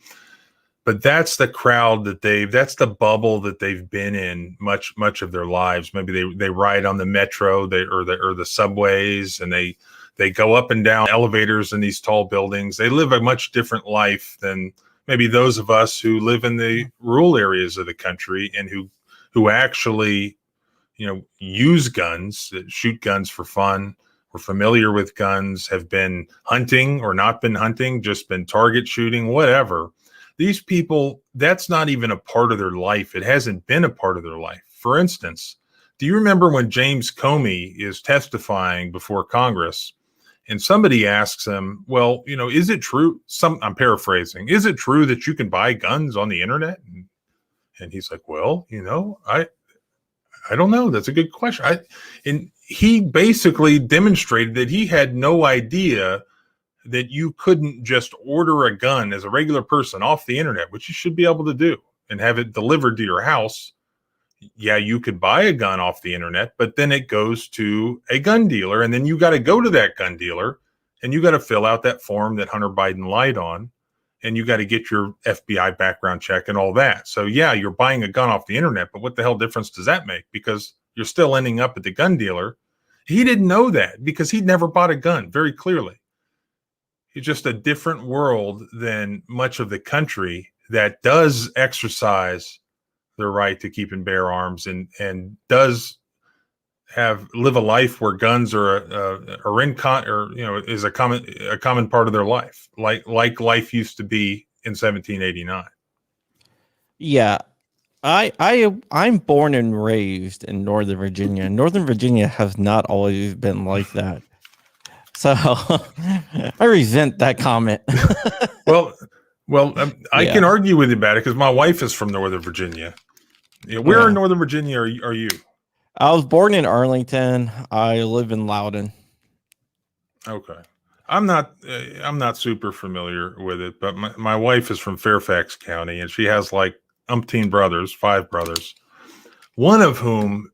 but that's the crowd that's the bubble that they've been in much of their lives. Maybe they ride on the metro, or the subways, and they go up and down elevators in these tall buildings. They live a much different life than maybe those of us who live in the rural areas of the country and who actually use guns, shoot guns for fun. We're familiar with guns, have been hunting or not been hunting, just been target shooting, whatever. These people, that's not even a part of their life. It hasn't been a part of their life. For instance, do you remember when James Comey is testifying before Congress and somebody asks him, well, is it true? I'm paraphrasing. Is it true that you can buy guns on the internet? And he's like, well, I don't know. That's a good question. And he basically demonstrated that he had no idea that you couldn't just order a gun as a regular person off the internet, which you should be able to do, and have it delivered to your house, yeah, you could buy a gun off the internet, but then it goes to a gun dealer, and then you got to go to that gun dealer and you got to fill out that form that Hunter Biden lied on, and you got to get your FBI background check and all that. So yeah, you're buying a gun off the internet, but what the hell difference does that make? Because you're still ending up at the gun dealer. He didn't know that because he'd never bought a gun, very clearly. It's just a different world than much of the country that does exercise their right to keep and bear arms and does live a life where guns is a common part of their life, like life used to be in 1789. Yeah, I'm born and raised in Northern Virginia. Northern Virginia has not always been like that. So I resent that comment. Well, I can argue with you about it because my wife is from Northern Virginia. Where in Northern Virginia are you? I was born in Arlington. I live in Loudoun. Okay. I'm not super familiar with it, but my wife is from Fairfax County, and she has like umpteen brothers, 5 brothers, one of whom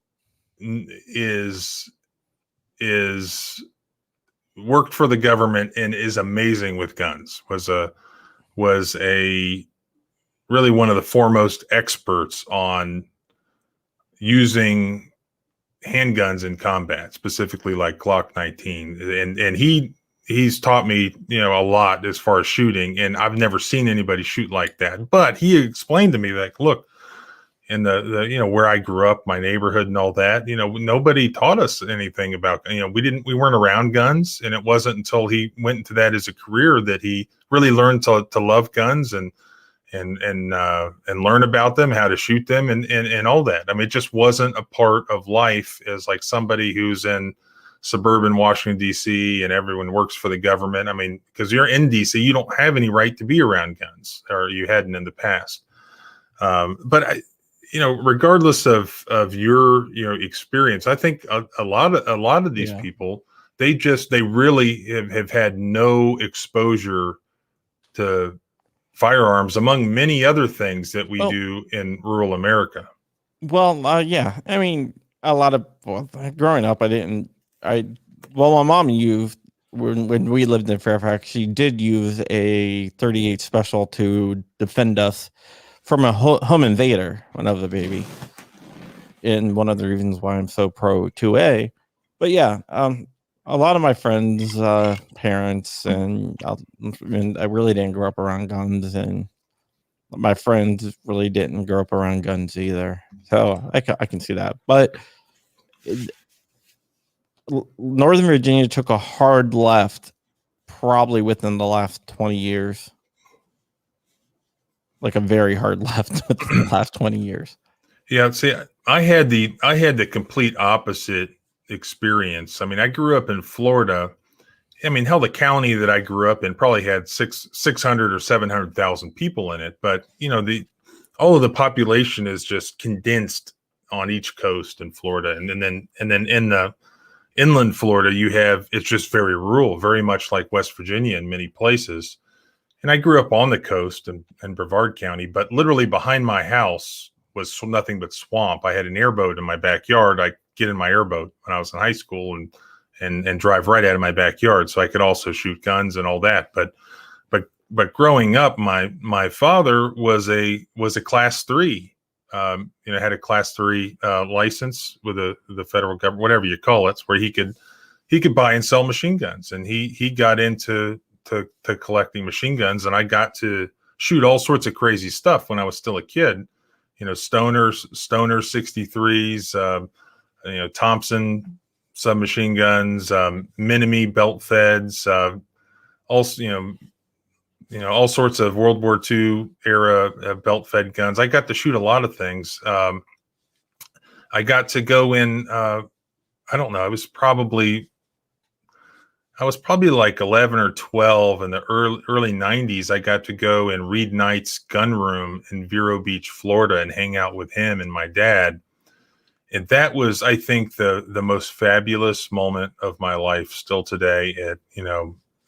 is worked for the government and is amazing with guns. Was a really one of the foremost experts on using handguns in combat, specifically like Glock 19, and he's taught me a lot as far as shooting, and I've never seen anybody shoot like that. But he explained to me like, look, in the where I grew up, my neighborhood and all that, nobody taught us anything about, we weren't around guns, and it wasn't until he went into that as a career that he really learned to love guns and learn about them, how to shoot them, and all that. I mean, it just wasn't a part of life as like somebody who's in suburban Washington, D.C., and everyone works for the government. I mean, because you're in D.C., you don't have any right to be around guns, or you hadn't in the past. But regardless of your experience, I think a lot of these people, they really have had no exposure to firearms, among many other things that we do in rural America. Well, yeah. I mean, growing up, my mom used, when we lived in Fairfax, she did use a 38 special to defend us from a home invader when I was a baby. And one of the reasons why I'm so pro 2A. But yeah, a lot of my friends, parents, and I really didn't grow up around guns, and my friends really didn't grow up around guns either. So I can see that. But Northern Virginia took a hard left probably within the last 20 years. Like a very hard left within the last 20 years. Yeah, see, I had the complete opposite experience. I mean, I grew up in Florida. I mean, hell, the county that I grew up in probably had 600 or 700,000 people in it, but all of the population is just condensed on each coast in Florida, and then in the inland Florida, it's just very rural, very much like West Virginia in many places. And I grew up on the coast in Brevard County, but literally behind my house was nothing but swamp. I had an airboat in my backyard. I get in my airboat when I was in high school and drive right out of my backyard, so I could also shoot guns and all that. But growing up, my father was a class 3, had a class 3 license with the federal government, whatever you call it, where he could buy and sell machine guns, and he got into collecting machine guns, and I got to shoot all sorts of crazy stuff when I was still a kid. Stoner 63s, Thompson submachine guns, Minimi belt feds, also all sorts of World War II era belt fed guns. I got to shoot a lot of things. I got to go in. I don't know. I was probably like 11 or 12 in the early 90s. I got to go in Reed Knight's gun room in Vero Beach, Florida, and hang out with him and my dad. And that was, I think, the most fabulous moment of my life still today at,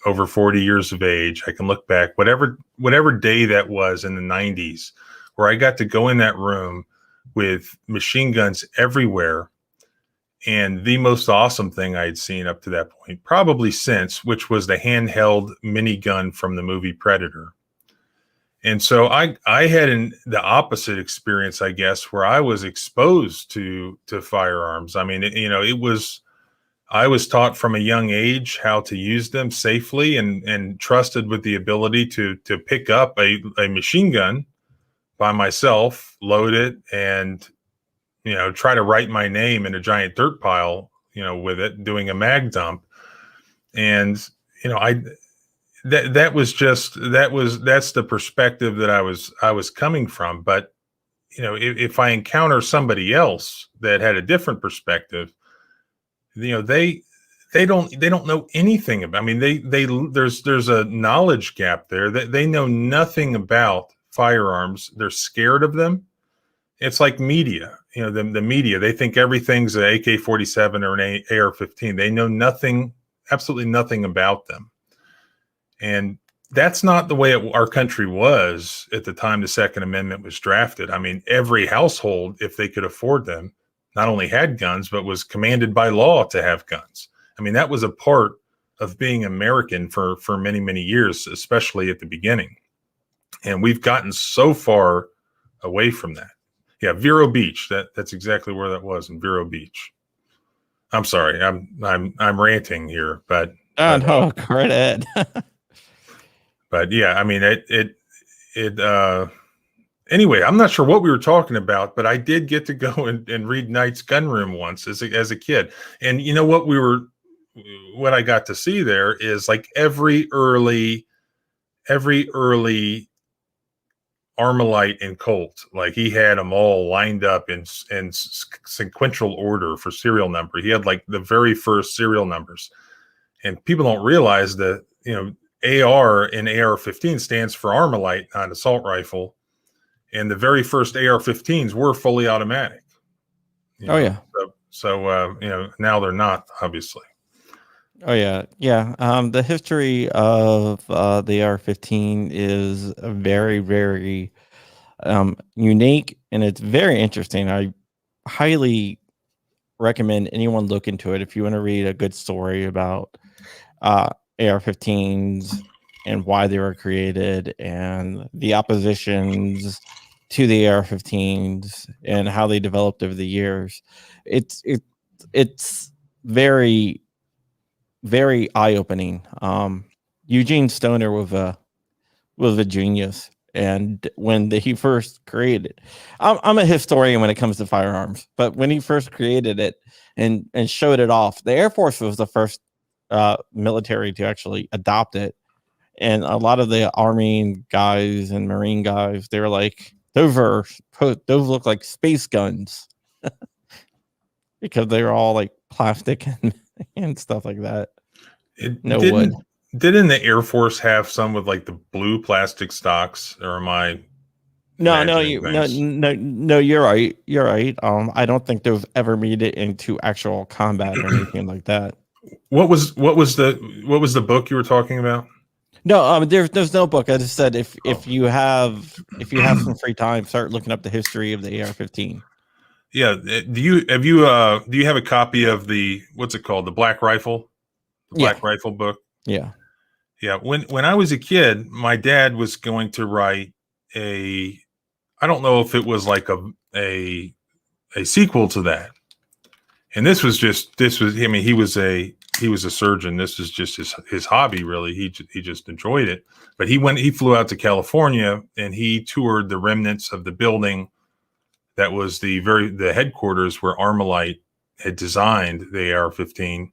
over 40 years of age. I can look back, whatever day that was in the 90s, where I got to go in that room with machine guns everywhere. And the most awesome thing I'd seen up to that point, probably since, which was the handheld minigun from the movie Predator. And so I had the opposite experience, I guess, where I was exposed to firearms. I mean, I was taught from a young age how to use them safely and trusted with the ability to pick up a machine gun by myself, load it, and try to write my name in a giant dirt pile, with it, doing a mag dump. And that's the perspective that I was coming from. But if I encounter somebody else that had a different perspective, they don't know anything about. I mean, there's a knowledge gap there. That they know nothing about firearms. They're scared of them. It's like media. The media, they think everything's an AK-47 or an AR-15. They know nothing, absolutely nothing about them. And that's not the way our country was at the time the Second Amendment was drafted. I mean, every household, if they could afford them, not only had guns, but was commanded by law to have guns. I mean, that was a part of being American for many, many years, especially at the beginning. And we've gotten so far away from that. Yeah, Vero Beach. That's exactly where that was, in Vero Beach. I'm sorry, I'm ranting here, but no, go right ahead. But yeah, I mean, anyway, I'm not sure what we were talking about, but I did get to go and read Knight's Gun Room once as a kid. And you know what I got to see there is like every early Armalite and Colt, like he had them all lined up in sequential order for serial number. He had like the very first serial numbers, and people don't realize that, AR in AR-15 stands for Armalite, not assault rifle. And the very first AR-15s were fully automatic. Yeah. So now they're not, obviously. Oh yeah. The history of the AR-15 is very, very unique, and it's very interesting. I highly recommend anyone look into it if you want to read a good story about AR-15s and why they were created and the oppositions to the AR-15s and how they developed over the years. It's very, very eye-opening. Eugene Stoner was a genius, and when he first created, I'm a historian when it comes to firearms, but when he first created it and showed it off, the Air Force was the first military to actually adopt it, and a lot of the Army guys and Marine guys, they were like, those look like space guns because they were all like plastic and stuff like that. Wood. Didn't the Air Force have some with like the blue plastic stocks, or am I? No, you're right. You're right. I don't think they've ever made it into actual combat or anything like that. What was the book you were talking about? No, there's no book. I just said if you have some free time, start looking up the history of the AR-15. Yeah. Do you have a copy of the, what's it called, the Black Rifle? The Black Rifle book? Yeah. Yeah. When I was a kid, my dad was going to write I don't know if it was like a sequel to that. And he was a surgeon. This is just his hobby, really. He just enjoyed it. But he flew out to California and he toured the remnants of the building that was the headquarters where Armalite had designed the AR-15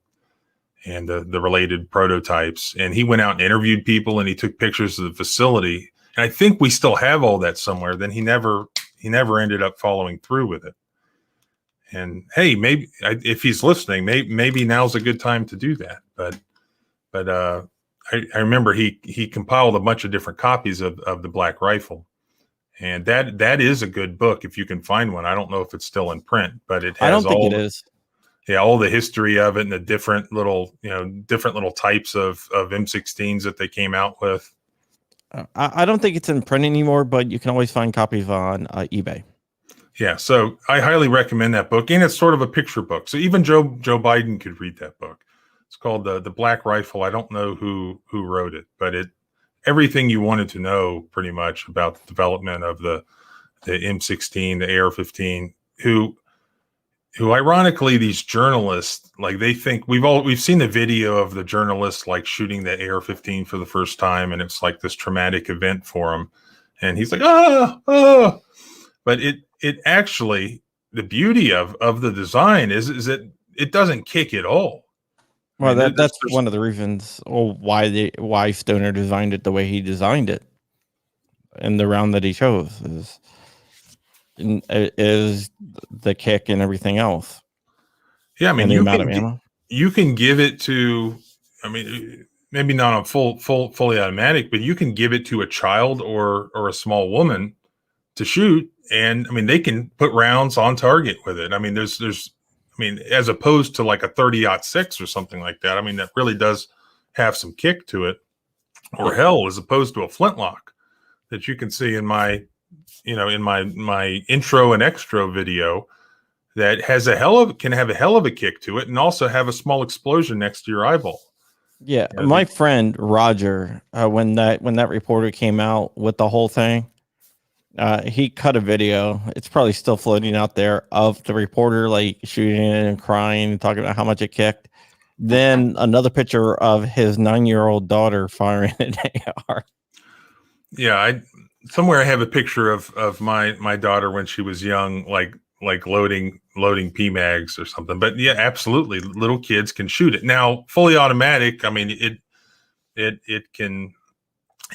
and the related prototypes. And he went out and interviewed people, and he took pictures of the facility. And I think we still have all that somewhere. Then he never ended up following through with it. And hey, maybe if he's listening, maybe now's a good time to do that. But I remember he compiled a bunch of different copies of the Black Rifle, and that is a good book if you can find one. I don't know if it's still in print, but it has. I don't think it is. Yeah, all the history of it and the different little types of M16s that they came out with. I don't think it's in print anymore, but you can always find copies on eBay. Yeah, so I highly recommend that book, and it's sort of a picture book. So even Joe Biden could read that book. It's called the Black Rifle. I don't know who wrote it, but everything you wanted to know pretty much about the development of the M16, the AR-15. Who ironically, these journalists, like, they think we've seen the video of the journalist like shooting the AR-15 for the first time, and it's like this traumatic event for him, and he's like, but it actually, the beauty of the design is that it doesn't kick at all. Well, I mean, that's one of the reasons why Stoner designed it the way he designed it, and the round that he chose is the kick and everything else. Yeah, I mean, and the amount of ammo. You can give it to, I mean, maybe not a fully automatic, but you can give it to a child or a small woman to shoot, and I mean, they can put rounds on target with it. I mean, there's I mean, as opposed to like a 30-06 or something like that. I mean, that really does have some kick to it. Or hell, as opposed to a flintlock that you can see in my, in my intro and extra video, that has can have a hell of a kick to it, and also have a small explosion next to your eyeball. Yeah, my friend Roger, when that reporter came out with the whole thing, he cut a video. It's probably still floating out there of the reporter like shooting it and crying and talking about how much it kicked. Then another picture of his 9-year-old daughter firing an AR. Yeah, somewhere I have a picture of my daughter when she was young, like loading PMags or something. But yeah, absolutely, little kids can shoot it. Now, fully automatic, I mean, it can.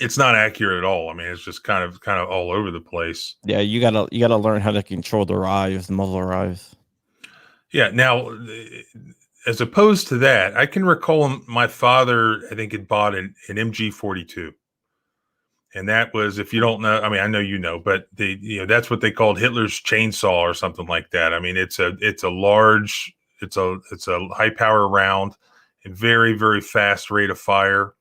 It's not accurate at all. I mean, it's just kind of all over the place. Yeah, you gotta learn how to control the muzzle rise. Yeah. Now, as opposed to that, I can recall my father, I think, had bought an MG42, and that was, if you don't know, I mean, I know you know, but that's what they called Hitler's chainsaw or something like that. I mean, it's a large, it's a high power round, and very, very fast rate of fire.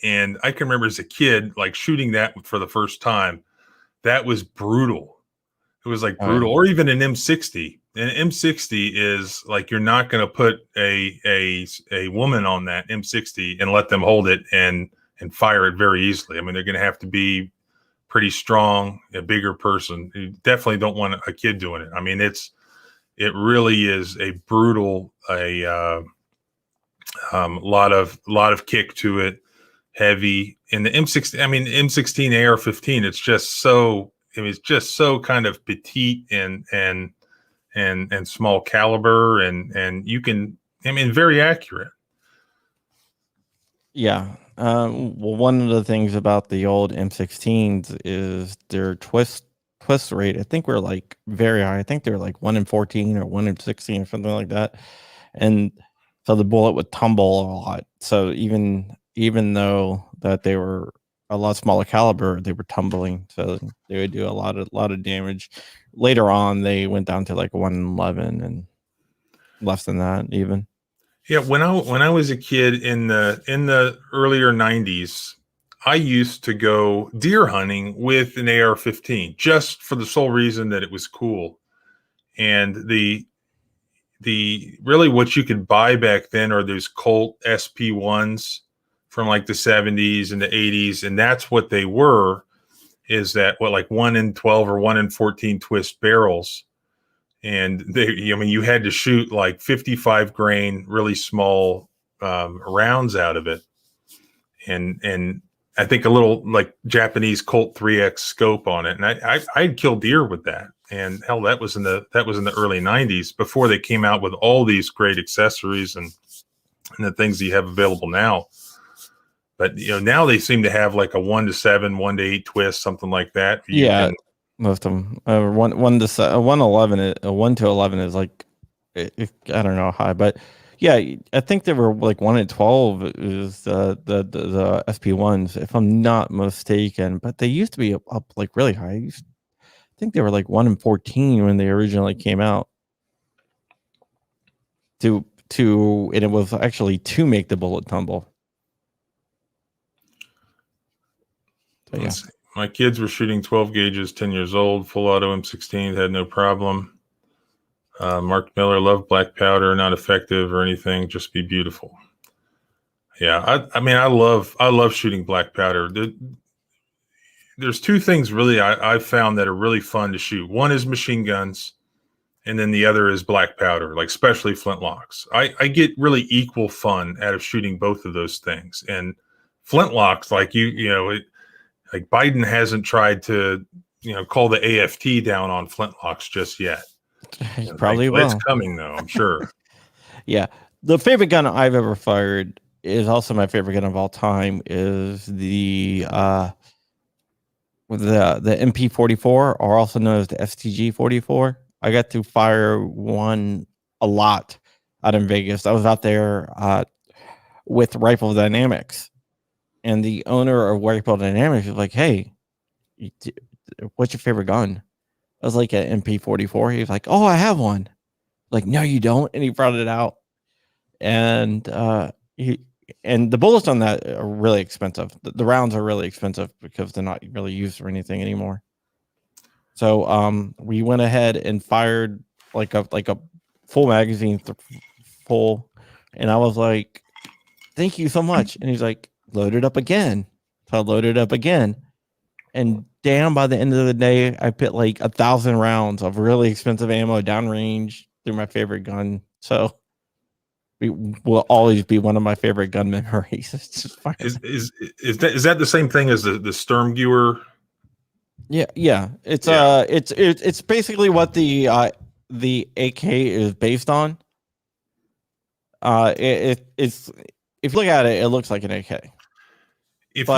And I can remember as a kid, like, shooting that for the first time. That was brutal. It was like brutal. Or even an M60. An M60 is like, you're not going to put a woman on that M60 and let them hold it and fire it very easily. I mean, they're going to have to be pretty strong, a bigger person. You definitely don't want a kid doing it. I mean, it really is a brutal, lot of kick to it. Heavy. In the M16, I mean, M16 AR15, it's just so kind of petite and small caliber, and you can, I mean, very accurate. Yeah. Well, one of the things about the old M16s is their twist rate. I think we're like very high. I think they're like 1 in 14 or 1 in 16 or something like that. And so the bullet would tumble a lot. So even though that they were a lot smaller caliber, they were tumbling. So they would do a lot of damage. Later on, they went down to like 1 in 11 and less than that even. Yeah, when I was a kid in the earlier 90s, I used to go deer hunting with an AR-15 just for the sole reason that it was cool. And the really what you could buy back then are those Colt SP1s from like the 70s and the 80s, and that's what they were, is that like 1 in 12 or 1 in 14 twist barrels. And I mean, you had to shoot like 55 grain, really small rounds out of it, and I think a little like Japanese Colt 3X scope on it, and I'd kill deer with that. And hell, that was in the early 90s, before they came out with all these great accessories and the things that you have available now. But now they seem to have like a 1 to 7, 1 to 8 twist, something like that. Most of them. 1 to 11. 1 to 11 is like, I don't know how high, but yeah, I think they were like 1 in 12 is the SP1s, if I'm not mistaken. But they used to be up like really high. I think they were like 1 in 14 when they originally came out. And it was actually to make the bullet tumble. So, yeah. My kids were shooting 12 gauges, 10 years old, full auto M16, had no problem. Mark Miller, love black powder, not effective or anything, just be beautiful. Yeah, I mean, I love shooting black powder. There's two things really I've found that are really fun to shoot. One is machine guns, and then the other is black powder, like especially flintlocks. I get really equal fun out of shooting both of those things. And flintlocks, like like Biden hasn't tried to, call the AFT down on flintlocks just yet. He probably will. It's coming though, I'm sure. Yeah. The favorite gun I've ever fired is also my favorite gun of all time is the MP44, or also known as the STG-44. I got to fire one a lot out in Vegas. I was out there with Rifle Dynamics, and the owner of Rifle Dynamics was like, "Hey, what's your favorite gun?" I was like, an MP44. He was like, "Oh, I have one." Like, "No, you don't." And he brought it out, and the bullets on that are really expensive. The rounds are really expensive because they're not really used for anything anymore. So we went ahead and fired like a full magazine full, and I was like, "Thank you so much." And he's like, "Load it up again." So I loaded up again, and damn, by the end of the day, I put like 1,000 rounds of really expensive ammo downrange through my favorite gun. So it will always be one of my favorite gun memories. It's just fire. Is that the same thing as the Sturmgewehr? Yeah. It's basically what the AK is based on. It's if you look at it, it looks like an AK. If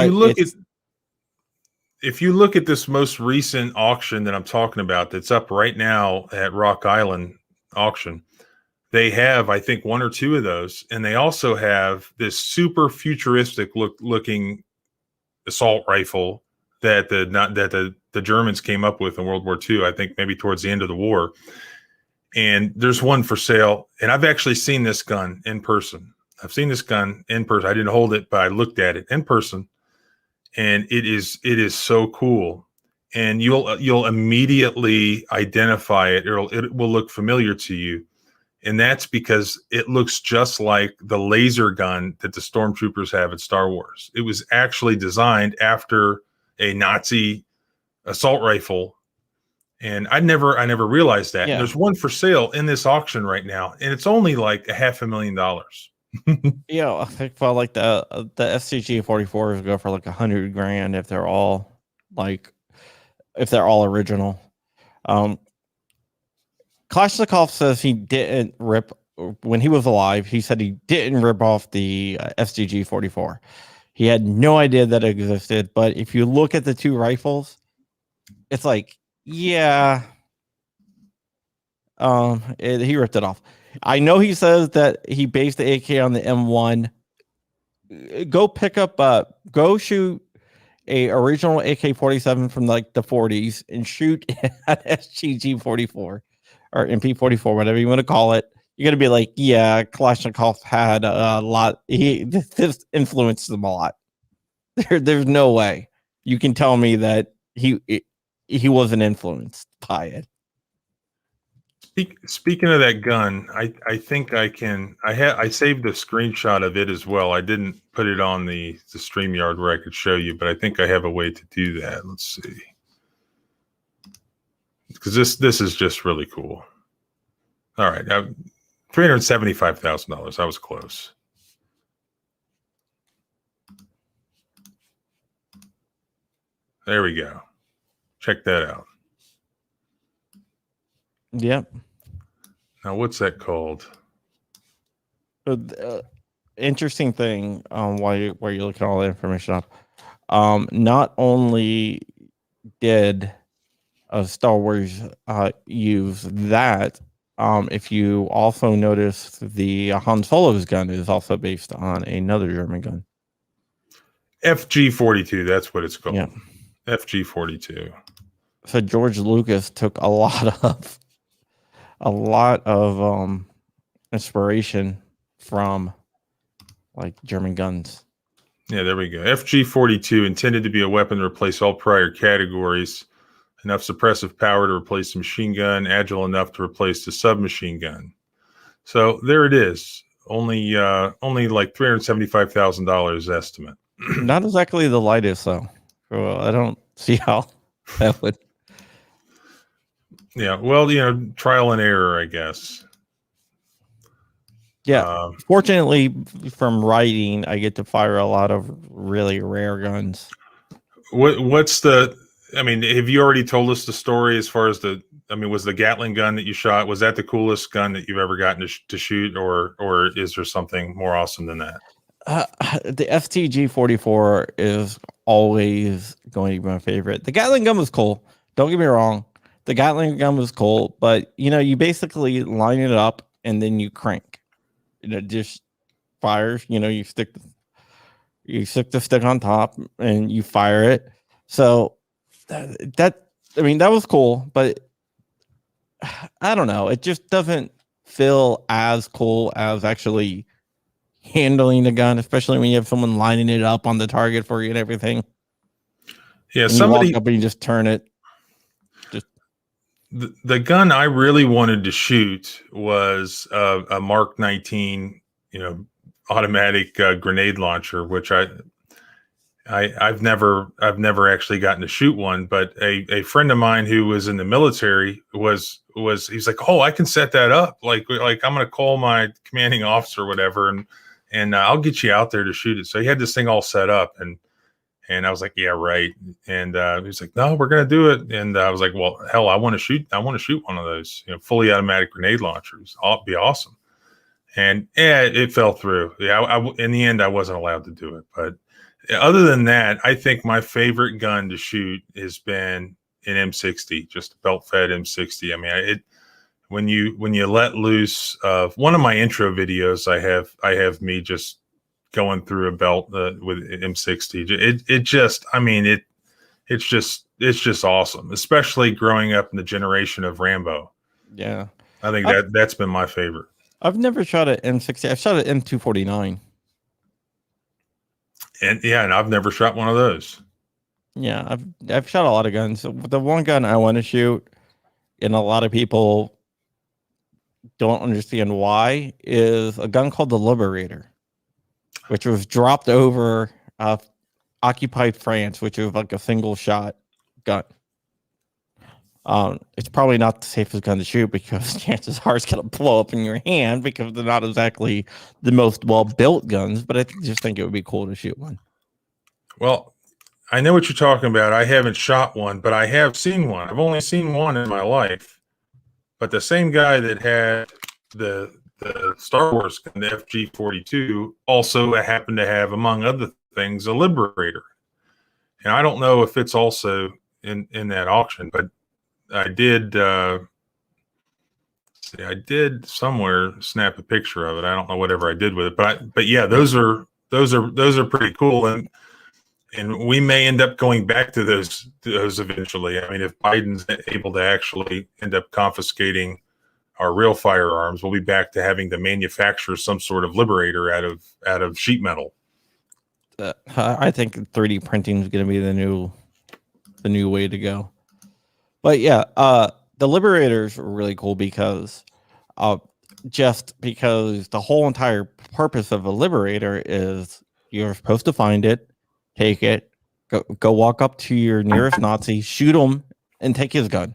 you look at this most recent auction that I'm talking about, that's up right now at Rock Island auction, they have, I think, one or two of those, and they also have this super futuristic looking assault rifle that the Germans came up with in World War II. I think maybe towards the end of the war. And there's one for sale, and I've actually seen this gun in person. I didn't hold it, but I looked at it in person, and it is so cool. And you'll immediately identify it. It will look familiar to you. And that's because it looks just like the laser gun that the stormtroopers have at Star Wars. It was actually designed after a Nazi assault rifle. And I never realized that. Yeah. There's one for sale in this auction right now, and it's only like $500,000. Yeah, I think for like the STG-44s go for like $100,000 if they're all original. Kalashnikov says he didn't rip when he was alive. He said he didn't rip off the STG-44. He had no idea that it existed. But if you look at the two rifles, it's like, yeah, he ripped it off. I know he says that he based the AK on the M1. Go shoot a original AK-47 from like the 40s and shoot at STG-44 or MP44, whatever you want to call it. You're gonna be like, yeah, Kalashnikov had a lot. This influenced them a lot. There's no way you can tell me that he wasn't influenced by it. Speaking of that gun, I think I saved a screenshot of it as well. I didn't put it on the StreamYard where I could show you, but I think I have a way to do that. Let's see. Because this is just really cool. All right. $375,000. I was close. There we go. Check that out. Yep. Now, what's that called? Interesting thing while you're looking all the information up. Not only did Star Wars use that, if you also notice the Han Solo's gun is also based on another German gun. FG-42, that's what it's called. Yeah. FG-42. So George Lucas took a lot of inspiration from like German guns. Yeah, there we go. FG42 intended to be a weapon to replace all prior categories. Enough suppressive power to replace the machine gun, agile enough to replace the submachine gun. So there it is. Only like $375,000 estimate. Not exactly the lightest, though. So I don't see how that would. Yeah, well, trial and error, I guess. Yeah. Fortunately, from writing, I get to fire a lot of really rare guns. What's the? I mean, have you already told us the story as far as the? I mean, was the Gatling gun that you shot, was that the coolest gun that you've ever gotten to shoot, or is there something more awesome than that? The FTG-44 is always going to be my favorite. The Gatling gun was cool. Don't get me wrong. The Gatling gun was cool, but you basically line it up and then you crank. It just fires. You stick the stick on top and you fire it. So that was cool, but I don't know. It just doesn't feel as cool as actually handling the gun, especially when you have someone lining it up on the target for you and everything. Yeah, and somebody you walk up and you just turn it. The gun I really wanted to shoot was a Mark 19, automatic grenade launcher, which I've never actually gotten to shoot one, but a friend of mine who was in the military he's like, oh, I can set that up. Like I'm going to call my commanding officer or whatever, and I'll get you out there to shoot it. So he had this thing all set up, and I was like, yeah, right. And he's like, no, we're going to do it. And I was like, well, hell, I want to shoot one of those, fully automatic grenade launchers. It'd be awesome. And it fell through. Yeah. In the end, I wasn't allowed to do it. But other than that, I think my favorite gun to shoot has been an M60, just a belt fed M60. I mean, when you let loose, one of my intro videos, I have me just going through a belt with M60. It's just awesome, especially growing up in the generation of Rambo. Yeah, I think that's been my favorite. I've never shot an M60. I've shot an M249. And I've never shot one of those. Yeah, I've shot a lot of guns. The one gun I want to shoot, and a lot of people don't understand why, is a gun called the Liberator, which was dropped over occupied France, which was like a single shot gun. It's probably not the safest gun to shoot because chances are it's going to blow up in your hand because they're not exactly the most well-built guns, but I just think it would be cool to shoot one. Well, I know what you're talking about. I haven't shot one, but I have seen one. I've only seen one in my life. But the same guy that had the Star Wars gun, the FG42, also happened to have, among other things, a Liberator. And I don't know if it's also in that auction, but I did somewhere snap a picture of it. I don't know whatever I did with it, but yeah, those are pretty cool, and we may end up going back to those eventually. I mean, if Biden's able to actually end up confiscating our real firearms, we'll be back to having to manufacture some sort of Liberator out of sheet metal. I think 3D printing is going to be the new way to go. But yeah, the Liberators are really cool because the whole entire purpose of a Liberator is you're supposed to find it, take it, go walk up to your nearest Nazi, shoot him, and take his gun.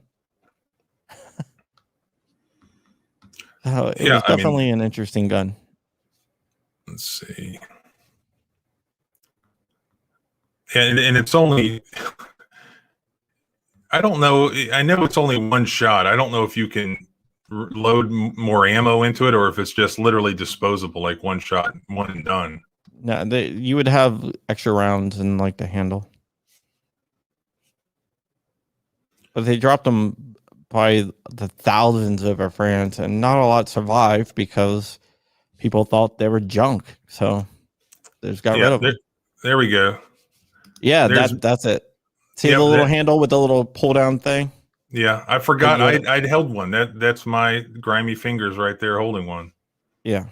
It was definitely an interesting gun. Let's see. And it's only, I don't know. I know it's only one shot. I don't know if you can load more ammo into it or if it's just literally disposable, like one shot, one and done. No, you would have extra rounds in like the handle. But they dropped them by the thousands over France, and not a lot survived because people thought they were junk. So they just got rid of them. There we go. Yeah, that's it. See the little handle with the little pull down thing? Yeah, I forgot I'd held one. That's my grimy fingers right there holding one. Yeah.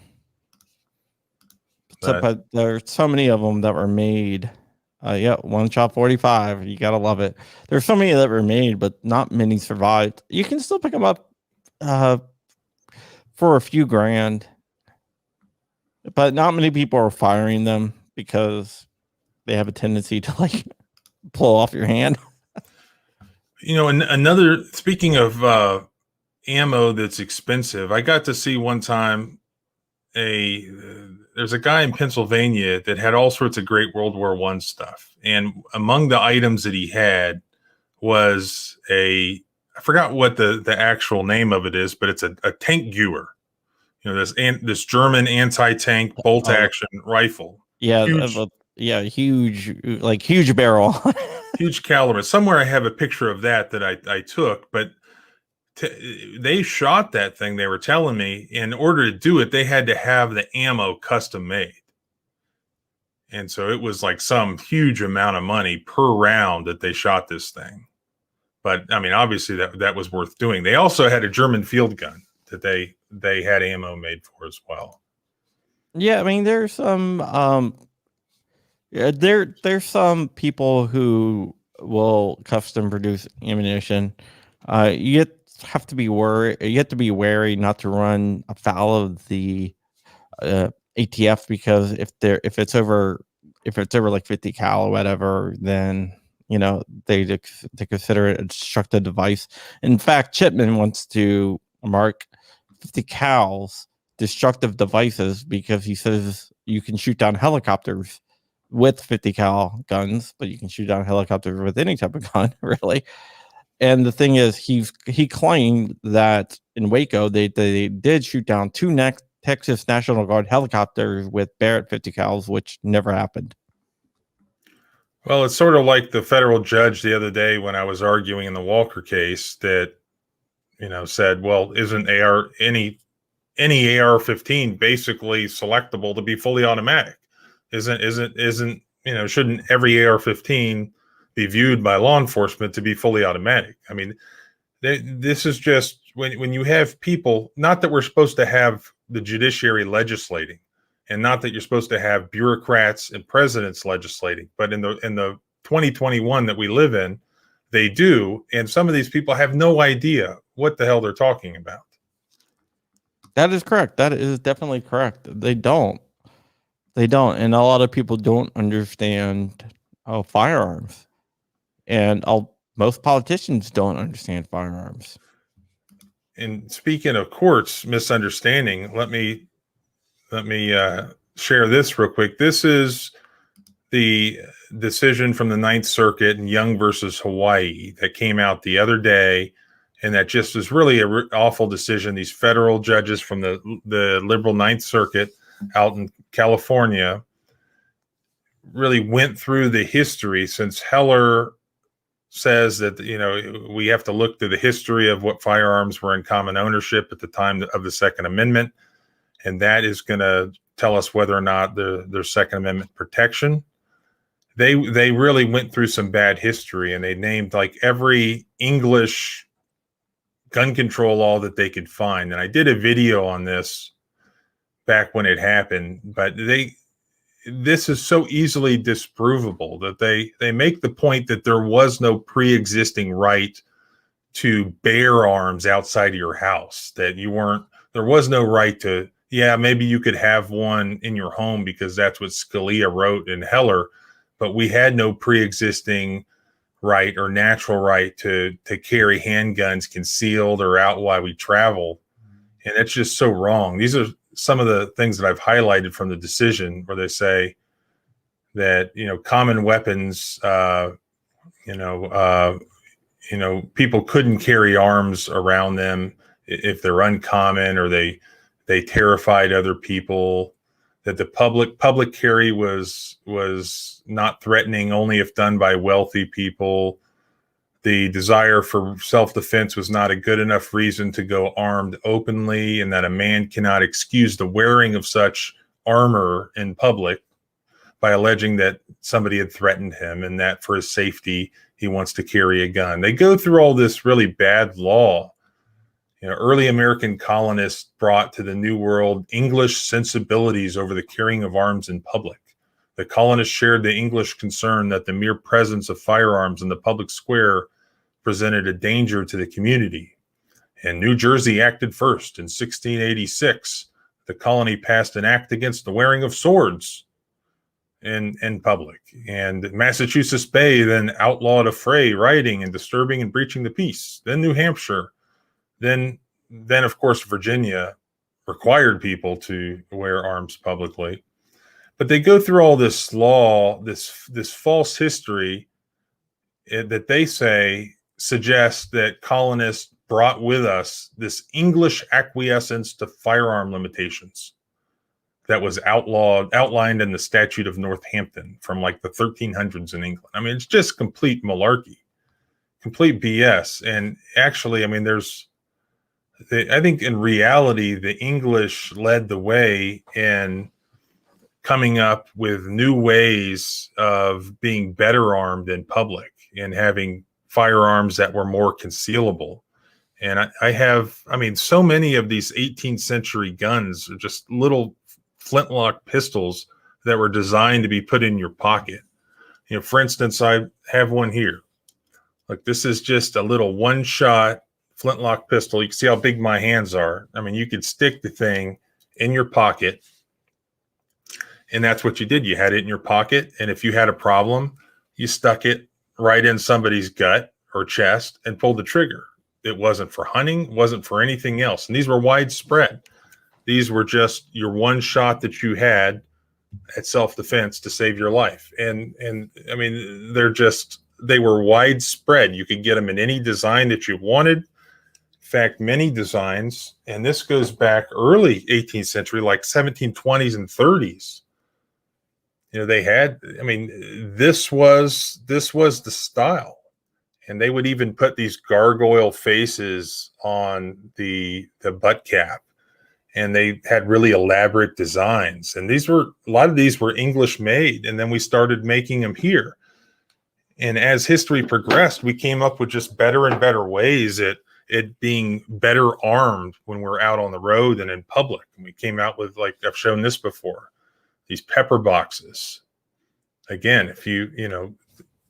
But there's so many of them that were made. Yeah, one shot 45. You gotta love it. There's so many that were made, but not many survived. You can still pick them up for a few grand, but not many people are firing them because they have a tendency to like pull off your hand. Another, speaking of ammo that's expensive, I got to see one time there's a guy in Pennsylvania that had all sorts of great World War I stuff. And among the items that he had was I forgot what the actual name of it is, but it's a tank gewer. This German anti-tank bolt action rifle. Yeah. Huge barrel. Huge caliber. Somewhere I have a picture of that I took, but they shot that thing. They were telling me in order to do it, they had to have the ammo custom made. And so it was like some huge amount of money per round that they shot this thing. But I mean, obviously that was worth doing. They also had a German field gun that they had ammo made for as well. Yeah. I mean, there's some, there's some people who will custom produce ammunition. You have to be worried. You have to be wary not to run afoul of the ATF, because if it's over like 50 cal or whatever, then they consider it a destructive device. In fact, Chipman wants to mark 50 cals destructive devices because he says you can shoot down helicopters with 50 cal guns, but you can shoot down helicopters with any type of gun, really. And the thing is, he claimed that in Waco they did shoot down two Texas National Guard helicopters with Barrett 50 cals, which never happened. Well, it's sort of like the federal judge the other day when I was arguing in the Walker case that said, well, isn't any AR-15 basically selectable to be fully automatic? Shouldn't every AR-15 be viewed by law enforcement to be fully automatic? I mean, this is just when you have people, not that we're supposed to have the judiciary legislating, and not that you're supposed to have bureaucrats and presidents legislating, but in the 2021 that we live in, they do, and some of these people have no idea what the hell they're talking about. That is correct. That is definitely correct. They don't, and a lot of people don't understand firearms, and most politicians don't understand firearms. And speaking of courts misunderstanding, let me share this real quick. This is the decision from the Ninth Circuit in Young versus Hawaii that came out the other day, and that just was really an awful decision. These federal judges from the liberal Ninth Circuit out in California really went through the history, since Heller says that we have to look through the history of what firearms were in common ownership at the time of the Second Amendment, and that is going to tell us whether or not there's Second Amendment protection. They really went through some bad history, and they named like every English gun control law that they could find. And I did a video on this back when it happened, but this is so easily disprovable that they make the point that there was no pre-existing right to bear arms outside of your house, that there was no right to, maybe you could have one in your home because that's what Scalia wrote in Heller, but we had no pre-existing right or natural right to carry handguns concealed or out while we travel. And that's just so wrong. These are some of the things that I've highlighted from the decision, where they say that, common weapons, people couldn't carry arms around them if they're uncommon, or they terrified other people, that the public carry was not threatening only if done by wealthy people. The desire for self-defense was not a good enough reason to go armed openly, and that a man cannot excuse the wearing of such armor in public by alleging that somebody had threatened him, and that for his safety, he wants to carry a gun. They go through all this really bad law, Early American colonists brought to the New World English sensibilities over the carrying of arms in public. The colonists shared the English concern that the mere presence of firearms in the public square presented a danger to the community. And New Jersey acted first. In 1686, the colony passed an act against the wearing of swords in public. And Massachusetts Bay then outlawed affray, rioting, and disturbing and breaching the peace. Then New Hampshire. Then of course, Virginia required people to wear arms publicly. But they go through all this law, this false history that they say suggests that colonists brought with us this English acquiescence to firearm limitations that was outlined in the Statute of Northampton from like the 1300s in England. I mean, it's just complete malarkey, complete BS. And actually, I mean, I think in reality, the English led the way in coming up with new ways of being better armed in public and having firearms that were more concealable. And I mean, so many of these 18th century guns are just little flintlock pistols that were designed to be put in your pocket. For instance, I have one here. Look, this is just a little one-shot flintlock pistol. You can see how big my hands are. I mean, you could stick the thing in your pocket, and that's what you did. You had it in your pocket, and if you had a problem, you stuck it right in somebody's gut or chest and pulled the trigger. It wasn't for hunting, wasn't for anything else. And these were widespread. These were just your one shot that you had at self-defense to save your life. And I mean, they were widespread. You could get them in any design that you wanted. In fact, many designs, and this goes back early 18th century, like 1720s and 30s. They had, I mean, this was the style. And they would even put these gargoyle faces on the butt cap. And they had really elaborate designs. And a lot of these were English made. And then we started making them here. And as history progressed, we came up with just better and better ways at it being better armed when we're out on the road and in public. And we came out with, like I've shown this before, these pepper boxes. Again, if you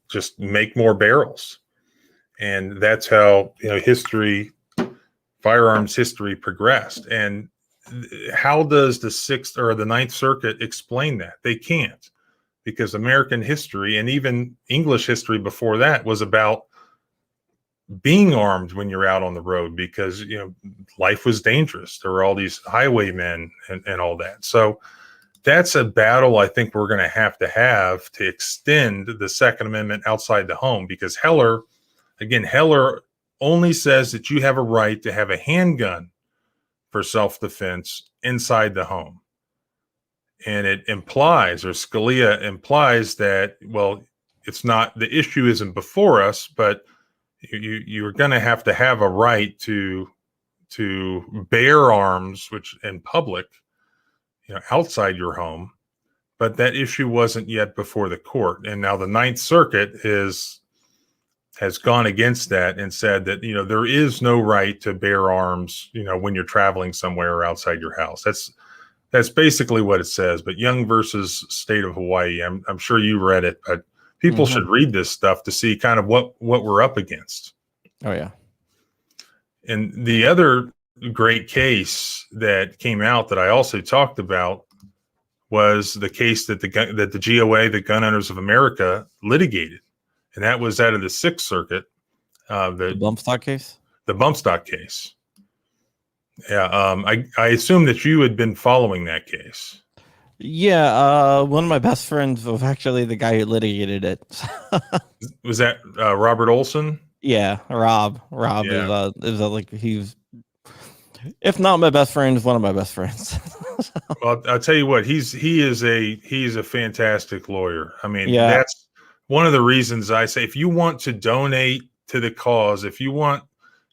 just make more barrels. And that's how, firearms history progressed. And how does the Sixth or the Ninth Circuit explain that? They can't, because American history and even English history before that was about being armed when you're out on the road, because, life was dangerous. There were all these highwaymen and all that. So that's a battle I think we're going to have to extend the Second Amendment outside the home, because Heller only says that you have a right to have a handgun for self-defense inside the home. And it implies, or Scalia implies, that, well, it's not, the issue isn't before us, but you're going to have a right to bear arms, which in public, outside your home. But that issue wasn't yet before the court. And now the Ninth Circuit has gone against that and said that, there is no right to bear arms, when you're traveling somewhere or outside your house. That's basically what it says. But Young versus State of Hawaii, I'm sure you read it, but people should read this stuff to see kind of what we're up against. Oh, yeah. And the other great case that came out that I also talked about was the case that the GOA, the Gun Owners of America, litigated. And that was out of the Sixth Circuit. The bump stock case? The bump stock case. Yeah. I assume that you had been following that case. Yeah. One of my best friends was actually the guy who litigated it. Was that Robert Olson? Yeah. Rob Yeah. He's, if not my best friend, one of my best friends. Well, I'll tell you what, he's a fantastic lawyer. I mean, yeah. That's one of the reasons I say, if you want to donate to the cause, if you want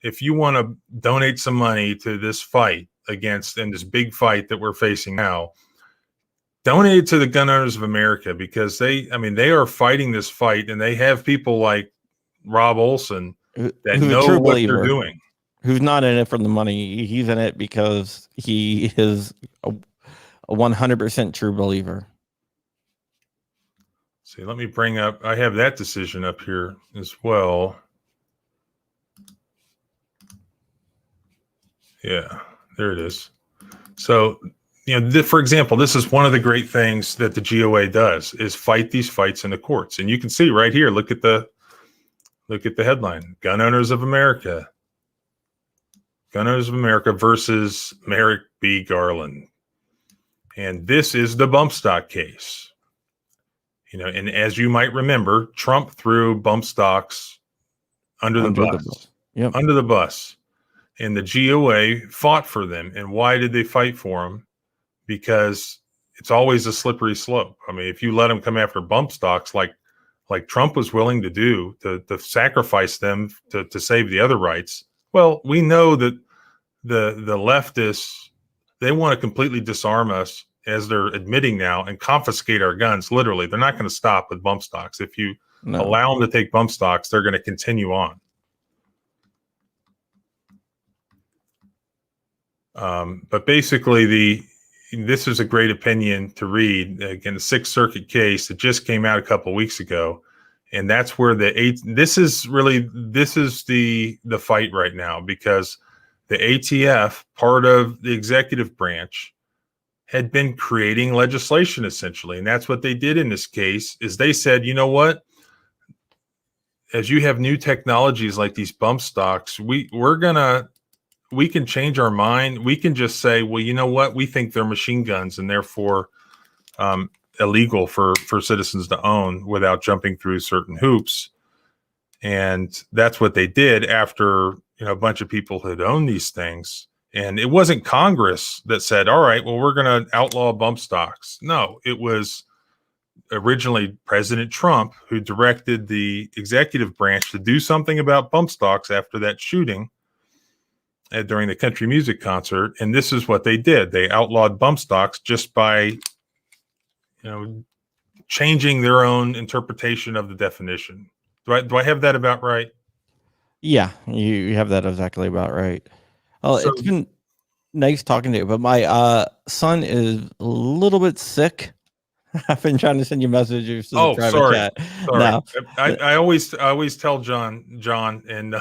to donate some money to this fight and this big fight that we're facing now, donate it to the Gun Owners of America, because they are fighting this fight, and they have people like Rob Olson that know what they're doing. who's not in it for the money. He's in it because he is a 100% true believer. See, let me bring up, I have that decision up here as well. Yeah, there it is. So, for example, this is one of the great things that the GOA does is fight these fights in the courts. And you can see right here, look at the headline, Gun Owners of America. Gun Owners of America versus Merrick B. Garland. And this is the bump stock case. And as you might remember, Trump threw bump stocks under the bus. Yep. Under the bus. And the GOA fought for them. And why did they fight for them? Because it's always a slippery slope. I mean, if you let them come after bump stocks like Trump was willing to do, to sacrifice them to save the other rights, well, we know that the leftists, they want to completely disarm us, as they're admitting now, and confiscate our guns. Literally, they're not going to stop with bump stocks. If you allow them to take bump stocks, they're going to continue on. But basically, this is a great opinion to read. Again, the Sixth Circuit case that just came out a couple of weeks ago, and that's where this is the fight right now, because the ATF, part of the executive branch, had been creating legislation essentially, and that's what they did in this case. Is they said, you know what? As you have new technologies like these bump stocks, we can change our mind. We can just say, well, you know what? We think they're machine guns and therefore illegal for citizens to own without jumping through certain hoops. And that's what they did after a bunch of people had owned these things. And it wasn't Congress that said, all right, well, we're going to outlaw bump stocks. No, it was originally President Trump who directed the executive branch to do something about bump stocks after that shooting during the country music concert. And this is what they did. They outlawed bump stocks just by, changing their own interpretation of the definition. Do I have that about right? Yeah, you have that exactly about right. Oh, it's been nice talking to you, but my son is a little bit sick. I've been trying to send you messages to the private chat. Sorry. No. I always tell John and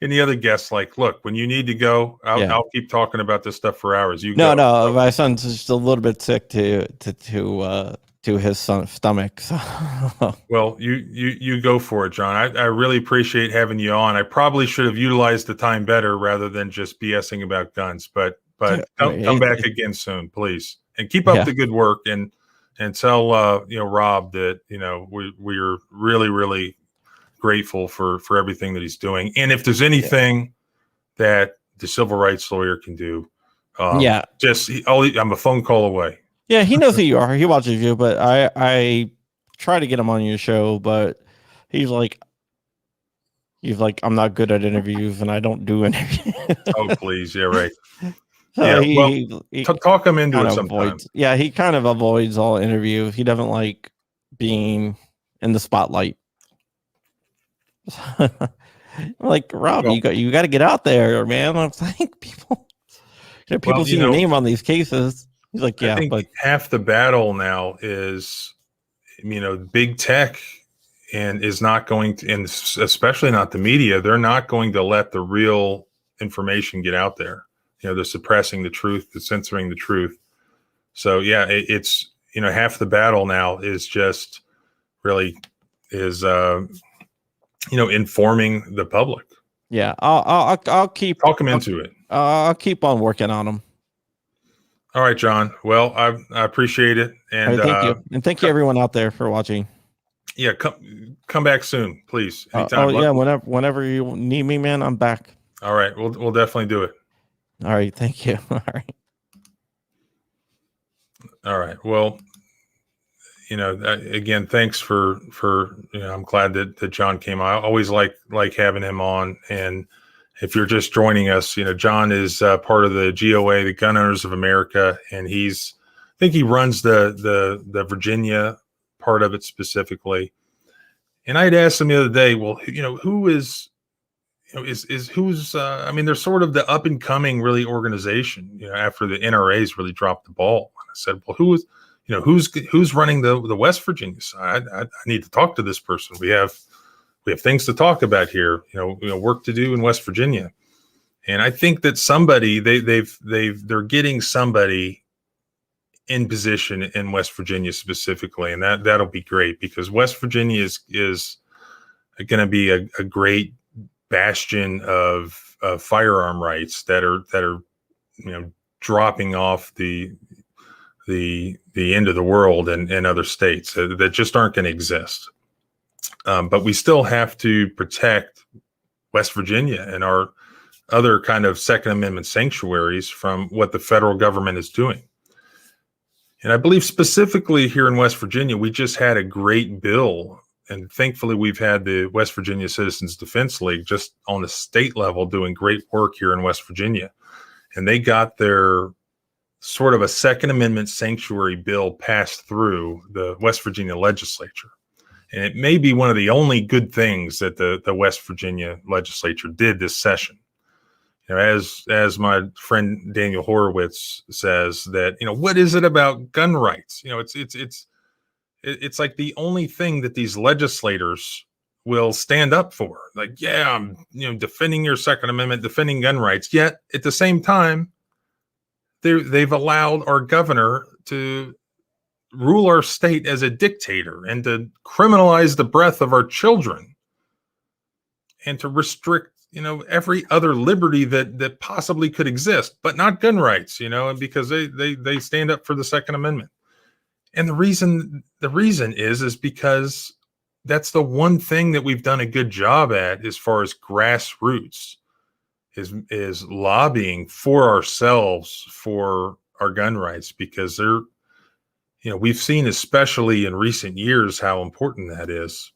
and the other guests, like, look, when you need to go, I'll keep talking about this stuff for hours. No, my son's just a little bit sick to his stomach. So. Well, you go for it, John. I really appreciate having you on. I probably should have utilized the time better rather than just BSing about guns. But come back again soon, please, and keep up the good work. And tell Rob that we're really, really grateful for everything that he's doing. And if there's anything that the civil rights lawyer can do, I'm a phone call away. Yeah, he knows who you are. He watches you, but I try to get him on your show, but he's like, I'm not good at interviews, and I don't do interviews. Oh, please, yeah, right. So he talk him into it sometimes. Yeah, he kind of avoids all interviews. He doesn't like being in the spotlight. Like, Rob, you got to get out there, man. I'm like, people see your name on these cases. He's like, yeah, I think half the battle now is, big tech, and is not going to, and especially not the media. They're not going to let the real information get out there. They're suppressing the truth, they're censoring the truth. So yeah, it's half the battle now is just really informing the public. Yeah, I'll keep talk them into it. I'll keep on working on them. All right, John. Well, I appreciate it, and thank you, and thank you everyone out there for watching. Yeah, come back soon, please. Anytime. Whenever you need me, man, I'm back. All right, we'll definitely do it. All right, thank you. All right. Well, again, thanks for I'm glad that John came. I always like having him on. And if you're just joining us, John is part of the GOA, the Gun Owners of America, and I think he runs the Virginia part of it specifically. And I had asked him the other day, well, is who's I mean, they're sort of the up and coming really organization, after the NRAs really dropped the ball. And I said, well, who's running the West Virginia side? I need to talk to this person. We have things to talk about here, work to do in West Virginia. And I think that somebody they're getting somebody in position in West Virginia specifically, and that'll be great, because West Virginia is going to be a great bastion of firearm rights that are dropping off the end of the world and other states that just aren't going to exist. But we still have to protect West Virginia and our other kind of Second Amendment sanctuaries from what the federal government is doing. And I believe specifically here in West Virginia, we just had a great bill. And thankfully, we've had the West Virginia Citizens Defense League just on the state level doing great work here in West Virginia. And they got their sort of a Second Amendment sanctuary bill passed through the West Virginia legislature. And it may be one of the only good things that the West Virginia legislature did this session. As my friend Daniel Horowitz says, that what is it about gun rights? It's like the only thing that these legislators will stand up for. Like, yeah, I'm defending your Second Amendment, defending gun rights. Yet at the same time, they've allowed our governor to rule our state as a dictator and to criminalize the breath of our children and to restrict every other liberty that possibly could exist, but not gun rights, because they stand up for the Second Amendment. And the reason is because that's the one thing that we've done a good job at as far as grassroots is lobbying for ourselves for our gun rights, because we've seen, especially in recent years, how important that is.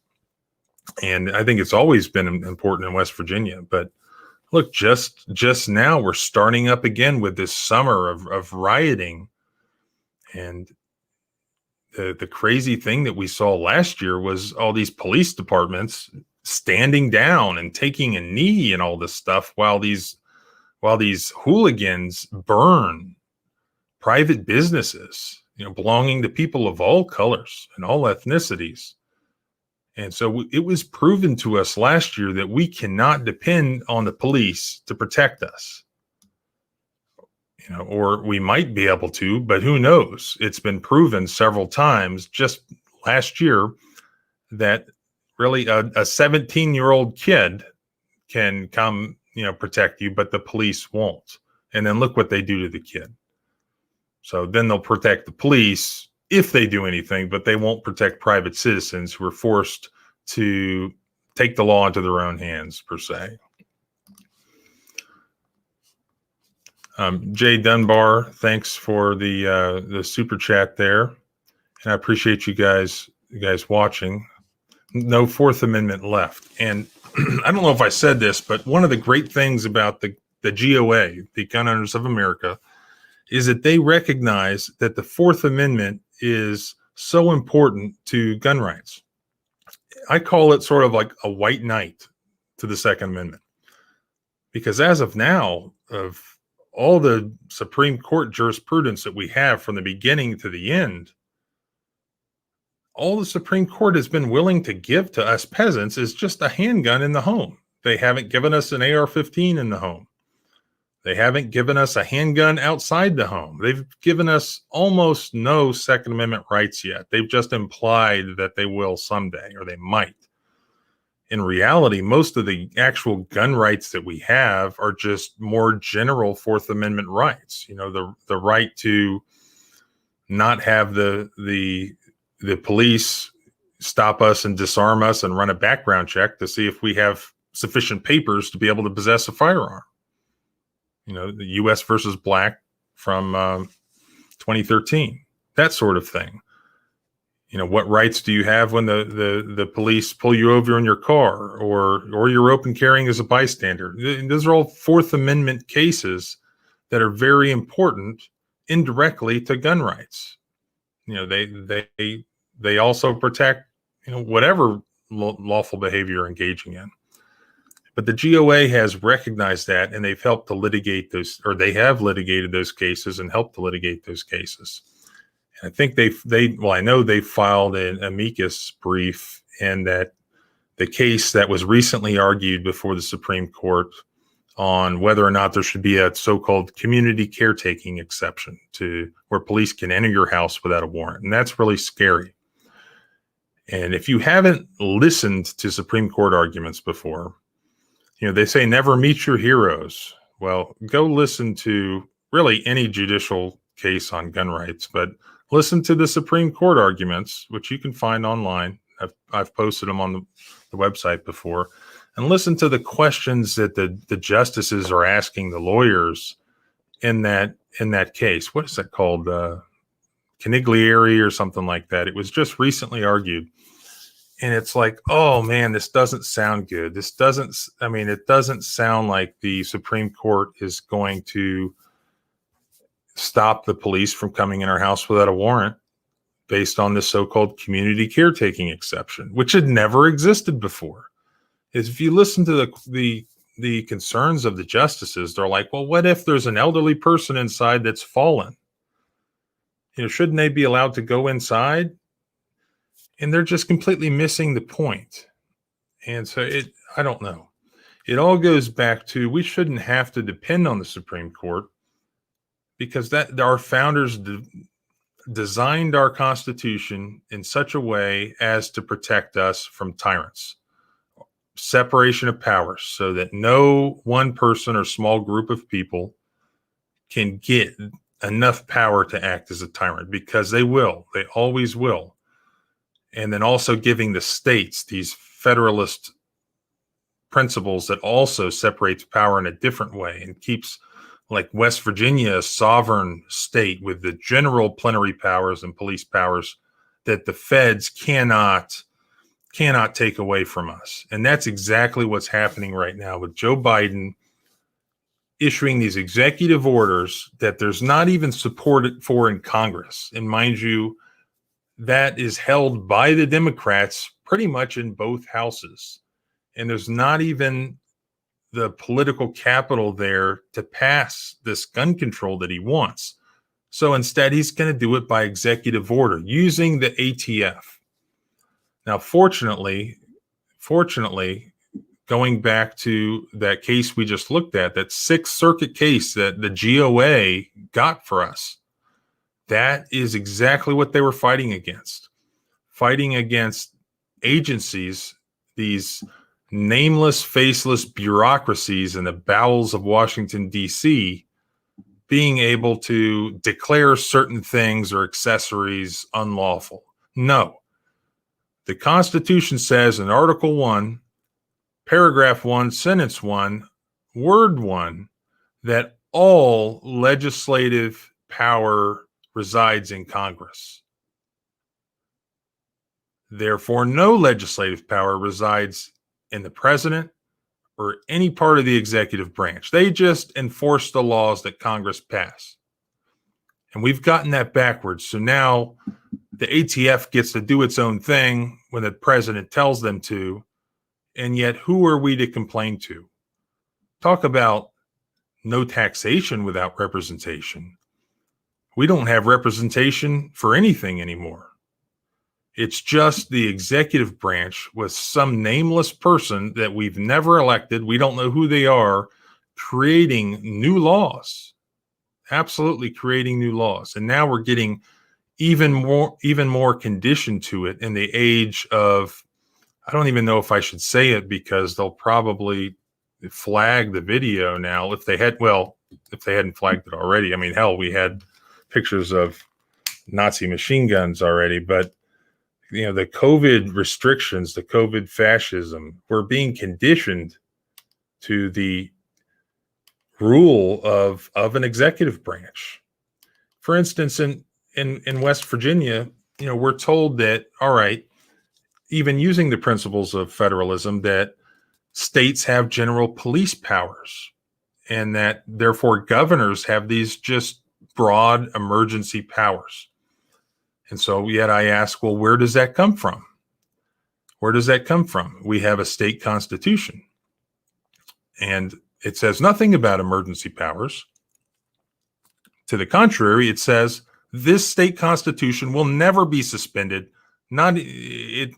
And I think it's always been important in West Virginia. But look, just now we're starting up again with this summer of rioting. And the crazy thing that we saw last year was all these police departments standing down and taking a knee and all this stuff while these hooligans burn private businesses, belonging to people of all colors and all ethnicities. And so it was proven to us last year that we cannot depend on the police to protect us. Or we might be able to, but who knows? It's been proven several times just last year that really a 17-year-old kid can come, protect you, but the police won't. And then look what they do to the kid. So then they'll protect the police if they do anything, but they won't protect private citizens who are forced to take the law into their own hands, per se. Jay Dunbar, thanks for the super chat there, and I appreciate you guys watching. No Fourth Amendment left, and I don't know if I said this, but one of the great things about the GOA, the Gun Owners of America, is that they recognize that the Fourth Amendment is so important to gun rights. I call it sort of like a white knight to the Second Amendment, because as of now, of all the Supreme Court jurisprudence that we have from the beginning to the end, all the Supreme Court has been willing to give to us peasants is just a handgun in the home. They haven't given us an AR-15 in the home. They haven't given us a handgun outside the home. They've given us almost no Second Amendment rights yet. They've just implied that they will someday, or they might. In reality, most of the actual gun rights that we have are just more general Fourth Amendment rights. The right to not have the police stop us and disarm us and run a background check to see if we have sufficient papers to be able to possess a firearm. The U.S. versus Black from 2013, that sort of thing. What rights do you have when the police pull you over in your car, or you're open carrying as a bystander? Those are all Fourth Amendment cases that are very important indirectly to gun rights. They also protect whatever lawful behavior you're engaging in. But the GOA has recognized that, and they've helped to litigate those, or they have litigated those cases and helped to litigate those cases. And I think I know they filed an amicus brief in that the case that was recently argued before the Supreme Court on whether or not there should be a so-called community caretaking exception to where police can enter your house without a warrant. And that's really scary. And if you haven't listened to Supreme Court arguments before, they say never meet your heroes. Well, go listen to really any judicial case on gun rights, but listen to the Supreme Court arguments, which you can find online. I've posted them on the website before, and listen to the questions that the justices are asking the lawyers in that case. What is that called? Conigliere or something like that. It was just recently argued. And it's like, oh man, this doesn't sound good. It doesn't sound like the Supreme Court is going to stop the police from coming in our house without a warrant based on this so-called community caretaking exception, which had never existed before. If you listen to the concerns of the justices, they're like, well, what if there's an elderly person inside that's fallen? Shouldn't they be allowed to go inside? And they're just completely missing the point. And so I don't know. It all goes back to, we shouldn't have to depend on the Supreme Court, because our founders designed our Constitution in such a way as to protect us from tyrants. Separation of powers, so that no one person or small group of people can get enough power to act as a tyrant, because they always will. And then also giving the states these federalist principles that also separates power in a different way and keeps, like West Virginia, a sovereign state with the general plenary powers and police powers that the feds cannot take away from us. And that's exactly what's happening right now with Joe Biden issuing these executive orders that there's not even support for in Congress. And mind you, that is held by the Democrats pretty much in both houses. And there's not even the political capital there to pass this gun control that he wants. So instead, he's going to do it by executive order using the ATF. Now, fortunately, going back to that case we just looked at, that Sixth Circuit case that the GOA got for us, that is exactly what they were fighting against agencies, these nameless, faceless bureaucracies in the bowels of Washington, D.C., being able to declare certain things or accessories unlawful. No. The Constitution says in Article 1, Paragraph 1, Sentence 1, Word 1, that all legislative power resides in Congress. Therefore, no legislative power resides in the president or any part of the executive branch. They just enforce the laws that Congress pass. And we've gotten that backwards. So now the ATF gets to do its own thing when the president tells them to. And yet, who are we to complain to? Talk about no taxation without representation. We don't have representation for anything anymore. It's just the executive branch with some nameless person that we've never elected. We don't know who they are, creating new laws, absolutely creating new laws. And now we're getting even more conditioned to it in the age of, I don't even know if I should say it because they'll probably flag the video now if they hadn't flagged it already. I mean, hell, we had pictures of Nazi machine guns already, but the COVID restrictions, the COVID fascism, we're being conditioned to the rule of an executive branch. For instance, in West Virginia, we're told that, all right, even using the principles of federalism, that states have general police powers and that therefore governors have these just broad emergency powers. And so yet I ask, well, where does that come from? Where does that come from? We have a state constitution. And it says nothing about emergency powers. To the contrary, it says this state constitution will never be suspended. It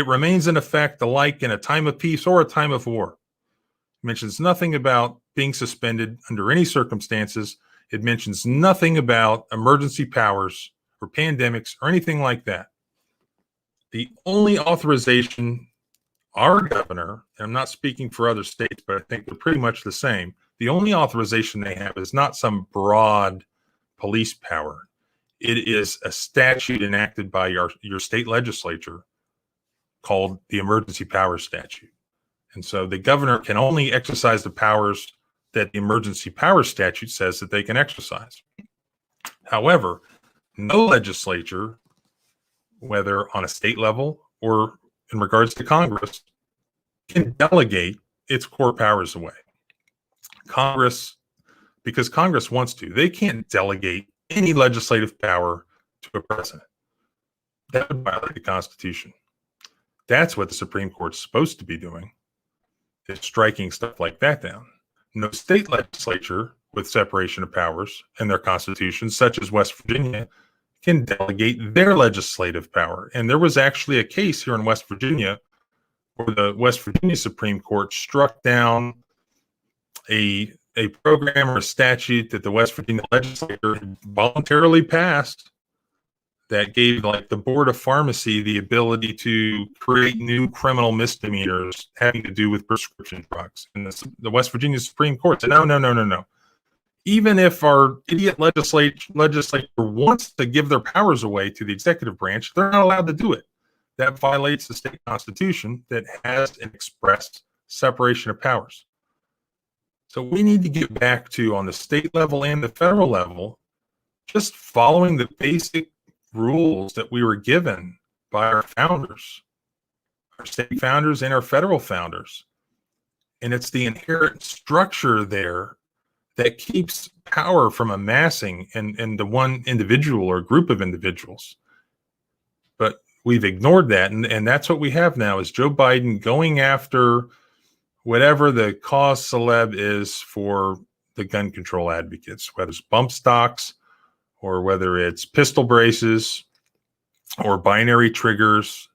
remains in effect alike in a time of peace or a time of war. It mentions nothing about being suspended under any circumstances. It mentions nothing about emergency powers or pandemics or anything like that. The only authorization our governor, and I'm not speaking for other states, but I think they're pretty much the same. The only authorization they have is not some broad police power. It is a statute enacted by your state legislature called the Emergency Powers Statute. And so the governor can only exercise the powers that the Emergency Powers Statute says that they can exercise. However, no legislature, whether on a state level or in regards to Congress, can delegate its core powers away. Congress, because Congress wants to, they can't delegate any legislative power to a president. That would violate the Constitution. That's what the Supreme Court's supposed to be doing, is striking stuff like that down. No state legislature with separation of powers in their constitution, such as West Virginia, can delegate their legislative power. And there was actually a case here in West Virginia where the West Virginia Supreme Court struck down a program or a statute that the West Virginia legislature had voluntarily passed that gave like the Board of Pharmacy the ability to create new criminal misdemeanors having to do with prescription drugs. And the West Virginia Supreme Court said, no. Even if our idiot legislature wants to give their powers away to the executive branch, they're not allowed to do it. That violates the state constitution that has an express separation of powers. So we need to get back to, on the state level and the federal level, just following the basic rules that we were given by our founders, our state founders and our federal founders. And it's the inherent structure there that keeps power from amassing in the one individual or group of individuals. But we've ignored that, and that's what we have now, is Joe Biden going after whatever the cause celeb is for the gun control advocates, whether it's bump stocks or whether it's pistol braces or binary triggers.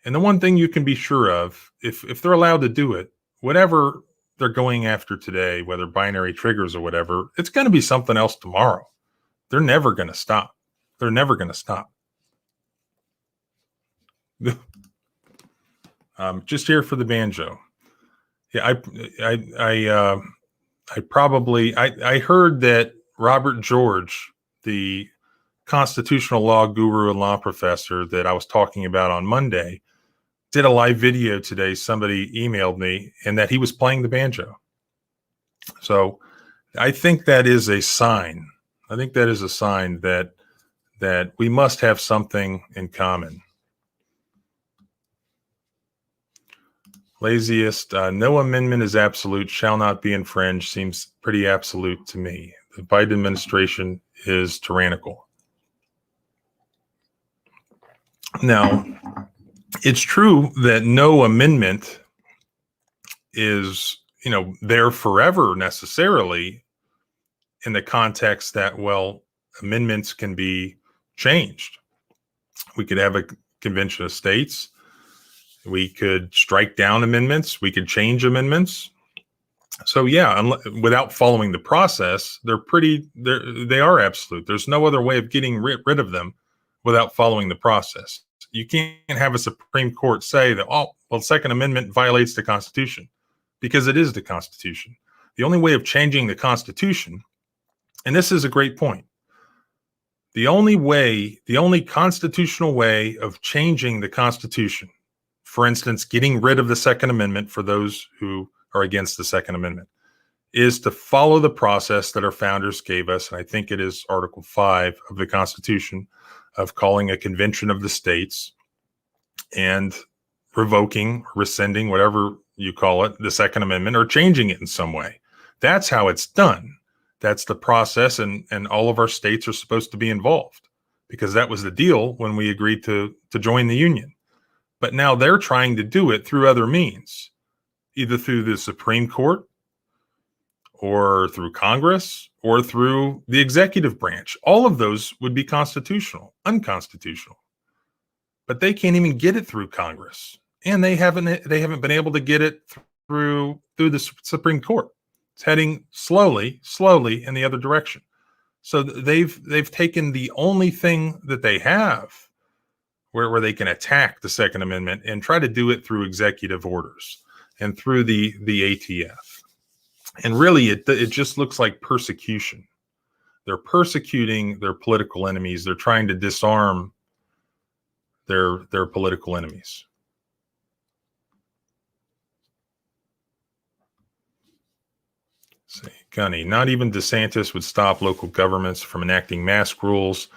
And the one thing you can be sure of, if they're allowed to do it, whatever they're going after today, whether binary triggers or whatever, it's going to be something else tomorrow. They're never going to stop. They're never going to stop. Just here for the banjo. Yeah, I heard that Robert George, the constitutional law guru and law professor that I was talking about on Monday, did a live video today. Somebody emailed me, and that he was playing the banjo. So I think that is a sign. I think that is a sign that we must have something in common. Laziest, no amendment is absolute, shall not be infringed, seems pretty absolute to me. The Biden administration is tyrannical. Now, it's true that no amendment is, there forever necessarily, in the context that, well, amendments can be changed. We could have a convention of states. We could strike down amendments. We could change amendments. So yeah, without following the process, they are absolute. There's no other way of getting rid of them without following the process. You can't have a Supreme Court say that, the Second Amendment violates the Constitution, because it is the Constitution. The only way of changing the Constitution, and this is a great point, the only constitutional way of changing the Constitution, for instance, getting rid of the Second Amendment for those who are against the Second Amendment, is to follow the process that our founders gave us. And I think it is Article 5 of the Constitution, of calling a convention of the states and revoking, rescinding, whatever you call it, the Second Amendment, or changing it in some way. That's how it's done. That's the process, and all of our states are supposed to be involved, because that was the deal when we agreed to join the Union. But now they're trying to do it through other means, either through the Supreme Court or through Congress or through the executive branch. All of those would be unconstitutional. But they can't even get it through Congress, and they haven't been able to get it through the Supreme Court. It's heading slowly in the other direction. So they've taken the only thing that they have where they can attack the Second Amendment and try to do it through executive orders and through the ATF. And really, it just looks like persecution. They're persecuting their political enemies. They're trying to disarm their political enemies. Say, Gunny, not even DeSantis would stop local governments from enacting mask rules,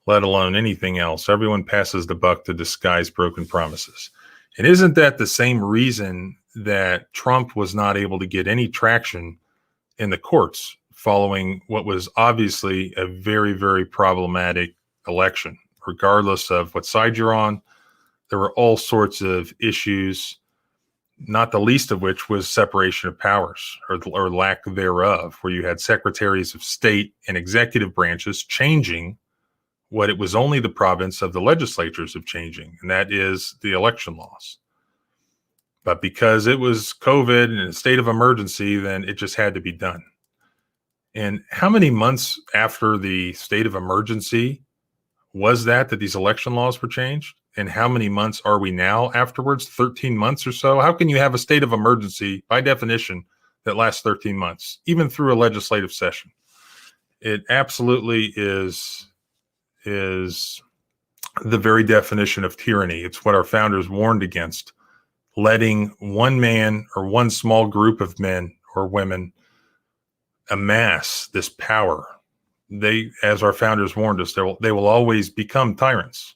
let alone anything else. Everyone passes the buck to disguise broken promises. And isn't that the same reason that Trump was not able to get any traction in the courts following what was obviously a very, very problematic election? Regardless of what side you're on, there were all sorts of issues, not the least of which was separation of powers or lack thereof, where you had secretaries of state and executive branches changing what it was only the province of the legislatures of changing, and that is the election laws. But because it was COVID and a state of emergency, then it just had to be done. And how many months after the state of emergency was that these election laws were changed? And how many months are we now afterwards? 13 months or so? How can you have a state of emergency, by definition, that lasts 13 months, even through a legislative session? It absolutely is the very definition of tyranny. It's what our founders warned against, letting one man or one small group of men or women amass this power. They, as our founders warned us, they will always become tyrants.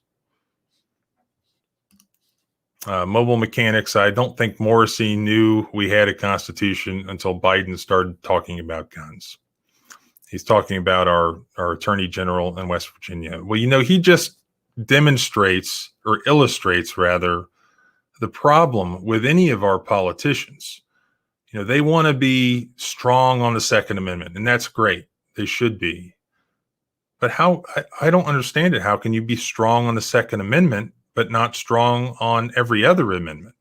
Mobile mechanics, I don't think Morrissey knew we had a constitution until Biden started talking about guns. He's talking about our attorney general in West Virginia. Well, he just demonstrates or illustrates rather the problem with any of our politicians. They want to be strong on the Second Amendment, and that's great. They should be. But how, I don't understand it. How can you be strong on the Second Amendment, but not strong on every other amendment?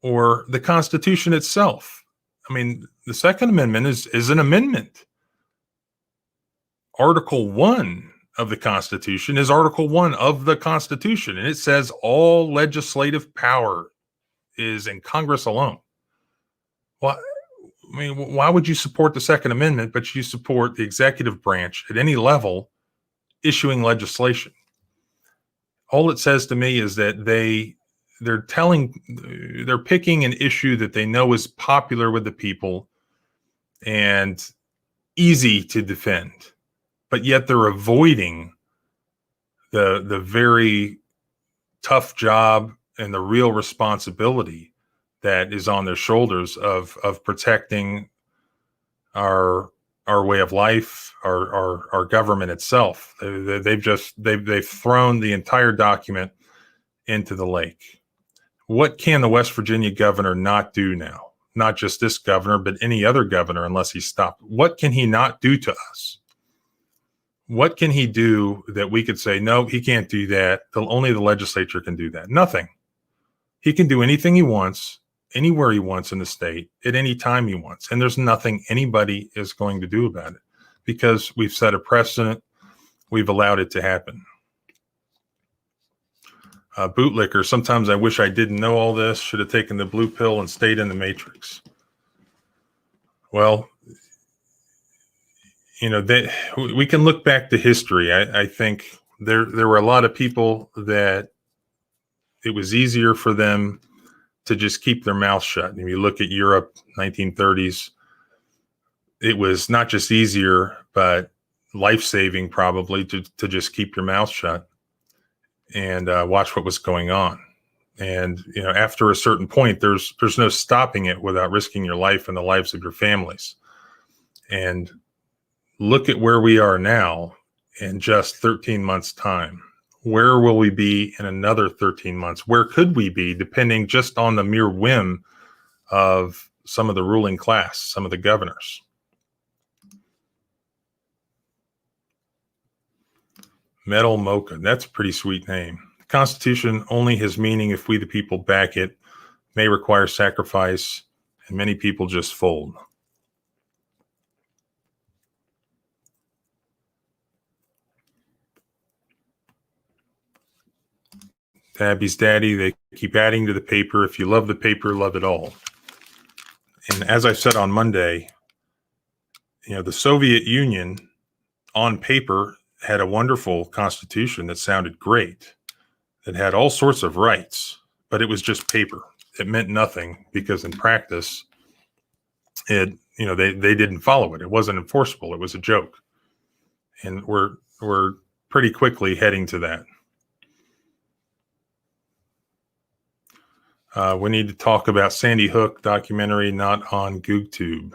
Or the Constitution itself. I mean, the Second Amendment is an amendment. Article 1 of the Constitution is Article 1 of the Constitution, and it says all legislative power is in Congress alone. Well, I mean, why would you support the Second Amendment, but you support the executive branch at any level issuing legislation? All it says to me is that they're picking an issue that they know is popular with the people and easy to defend, but yet they're avoiding the very tough job and the real responsibility that is on their shoulders of protecting our way of life, our government itself. They've thrown the entire document into the lake. What can the West Virginia governor not do now? Not just this governor, but any other governor, unless he's stopped. What can he not do to us? What can he do that we could say, no, he can't do that. Only the legislature can do that. Nothing. He can do anything he wants, anywhere he wants in the state, at any time he wants. And there's nothing anybody is going to do about it because we've set a precedent. We've allowed it to happen. Bootlicker, sometimes I wish I didn't know all this, should have taken the blue pill and stayed in the matrix. Well, we can look back to history. I think there were a lot of people that it was easier for them to just keep their mouth shut. And if you look at Europe, 1930s, it was not just easier, but life-saving probably to just keep your mouth shut and watch what was going on. And, after a certain point, there's no stopping it without risking your life and the lives of your families. And look at where we are now in just 13 months' time. Where will we be in another 13 months? Where could we be, depending just on the mere whim of some of the ruling class, some of the governors. Metal Mocha, that's a pretty sweet name. The Constitution only has meaning if we the people back it, may require sacrifice, and many people just fold. Tabby's daddy, they keep adding to the paper. If you love the paper, love it all. And as I said on Monday, the Soviet Union on paper had a wonderful constitution that sounded great, that had all sorts of rights, but it was just paper. It meant nothing because in practice, they didn't follow it. It wasn't enforceable. It was a joke. And we're pretty quickly heading to that. We need to talk about Sandy Hook documentary, not on GoogTube.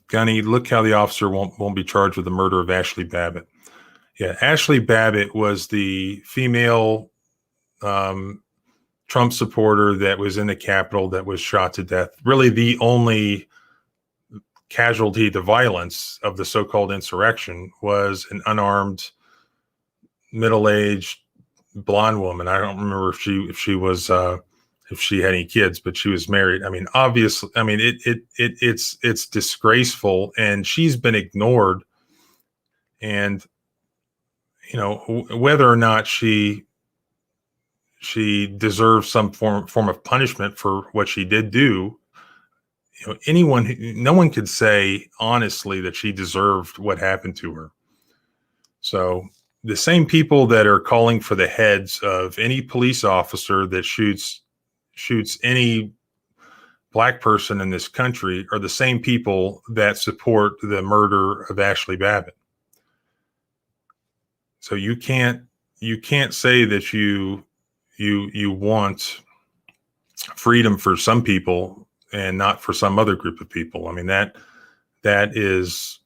Gunny, look how the officer won't be charged with the murder of Ashley Babbitt. Yeah, Ashley Babbitt was the female Trump supporter that was in the Capitol that was shot to death. Really the only casualty to violence of the so-called insurrection was an unarmed, middle-aged blonde woman. I don't remember if she had any kids, but she was married. I mean, obviously, it's disgraceful, and she's been ignored. And whether or not she deserves some form of punishment for what she did do, no one could say honestly that she deserved what happened to her. So the same people that are calling for the heads of any police officer that shoots any black person in this country are the same people that support the murder of Ashley Babbitt. So you can't say that you want freedom for some people and not for some other group of people. I mean, that is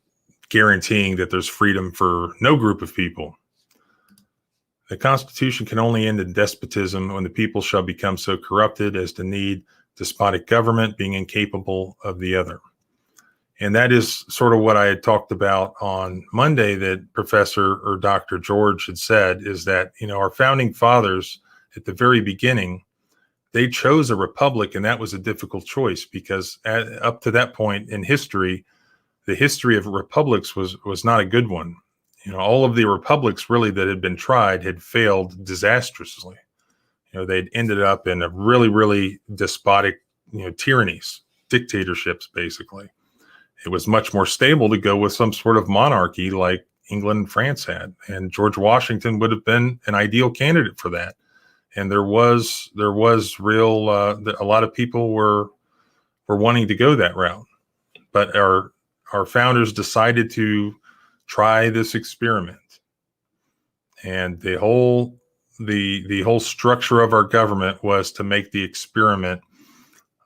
guaranteeing that there's freedom for no group of people. The Constitution can only end in despotism when the people shall become so corrupted as to need despotic government, being incapable of the other. And that is sort of what I had talked about on Monday that Professor or Dr. George had said, is that, our founding fathers at the very beginning, they chose a republic, and that was a difficult choice because up to that point in history, the history of republics was not a good one. All of the republics really that had been tried had failed disastrously. They'd ended up in a really, really despotic, tyrannies, dictatorships, basically. It was much more stable to go with some sort of monarchy like England and France had, and George Washington would have been an ideal candidate for that. And there was real, a lot of people were wanting to go that route, but our founders decided to try this experiment, and the whole structure of our government was to make the experiment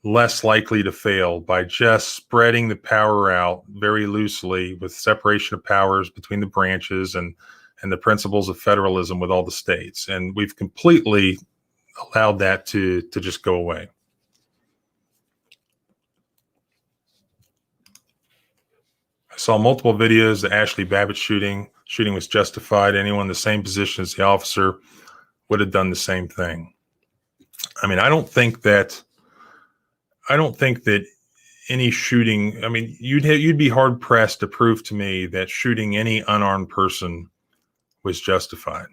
less likely to fail by just spreading the power out very loosely with separation of powers between the branches and the principles of federalism with all the states. And we've completely allowed that to just go away. I saw multiple videos. The Ashley Babbitt shooting was justified. Anyone in the same position as the officer would have done the same thing. I mean, I don't think that any shooting, I mean, you'd be hard pressed to prove to me that shooting any unarmed person was justified.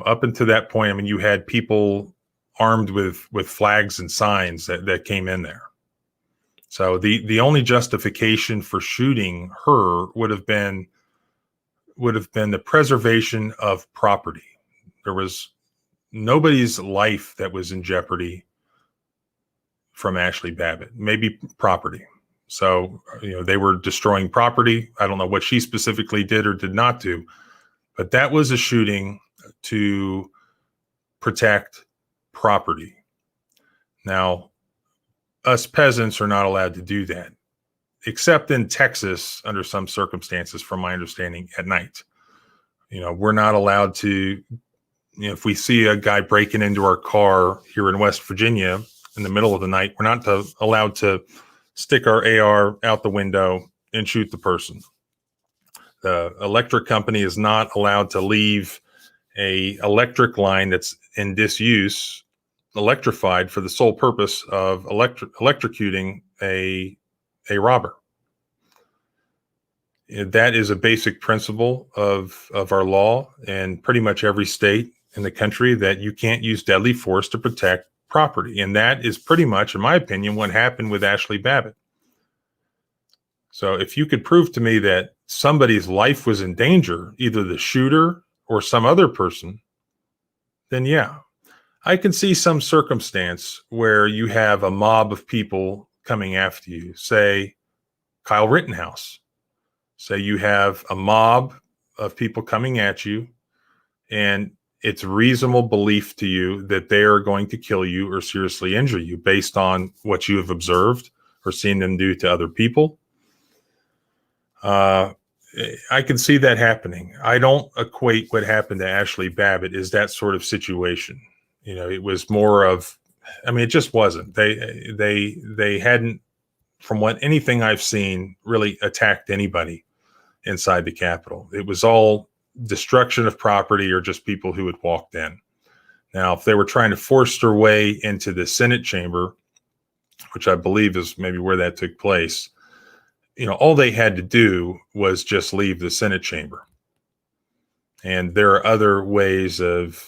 Up until that point, I mean, you had people armed with flags and signs that came in there. So the only justification for shooting her would have been the preservation of property. There was nobody's life that was in jeopardy from Ashley Babbitt, maybe property. So, they were destroying property. I don't know what she specifically did or did not do, but that was a shooting to protect property. Now, us peasants are not allowed to do that, except in Texas under some circumstances, from my understanding, at night. We're not allowed to if we see a guy breaking into our car here in West Virginia in the middle of the night, we're not allowed to stick our AR out the window and shoot the person. The electric company is not allowed to leave a electric line that's in disuse electrified for the sole purpose of electrocuting a robber. That is a basic principle of our law in pretty much every state in the country, that you can't use deadly force to protect property. And that is pretty much, in my opinion, what happened with Ashley Babbitt. So if you could prove to me that somebody's life was in danger, either the shooter or some other person, then yeah, I can see some circumstance where you have a mob of people coming after you, say Kyle Rittenhouse. Say you have a mob of people coming at you, and it's reasonable belief to you that they are going to kill you or seriously injure you based on what you have observed or seen them do to other people. I can see that happening. I don't equate what happened to Ashley Babbitt as that sort of situation. It was more of, it just wasn't. They hadn't, from what anything I've seen, really attacked anybody inside the Capitol. It was all destruction of property or just people who had walked in. Now, if they were trying to force their way into the Senate chamber, which I believe is maybe where that took place, all they had to do was just leave the Senate chamber. And there are other ways of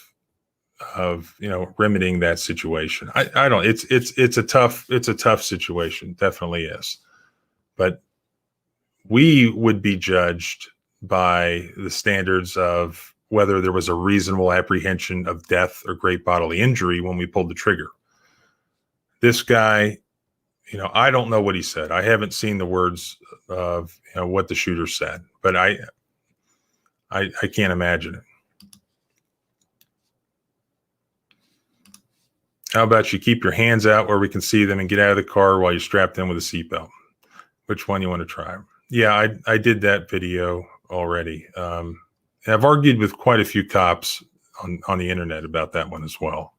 remedying that situation. I don't, it's a tough situation. Definitely is. But we would be judged by the standards of whether there was a reasonable apprehension of death or great bodily injury when we pulled the trigger. This guy, I don't know what he said. I haven't seen the words of what the shooter said, but I can't imagine it. How about you keep your hands out where we can see them and get out of the car while you're strapped in with a seatbelt? Which one you want to try? Yeah, I did that video already. And I've argued with quite a few cops on the internet about that one as well.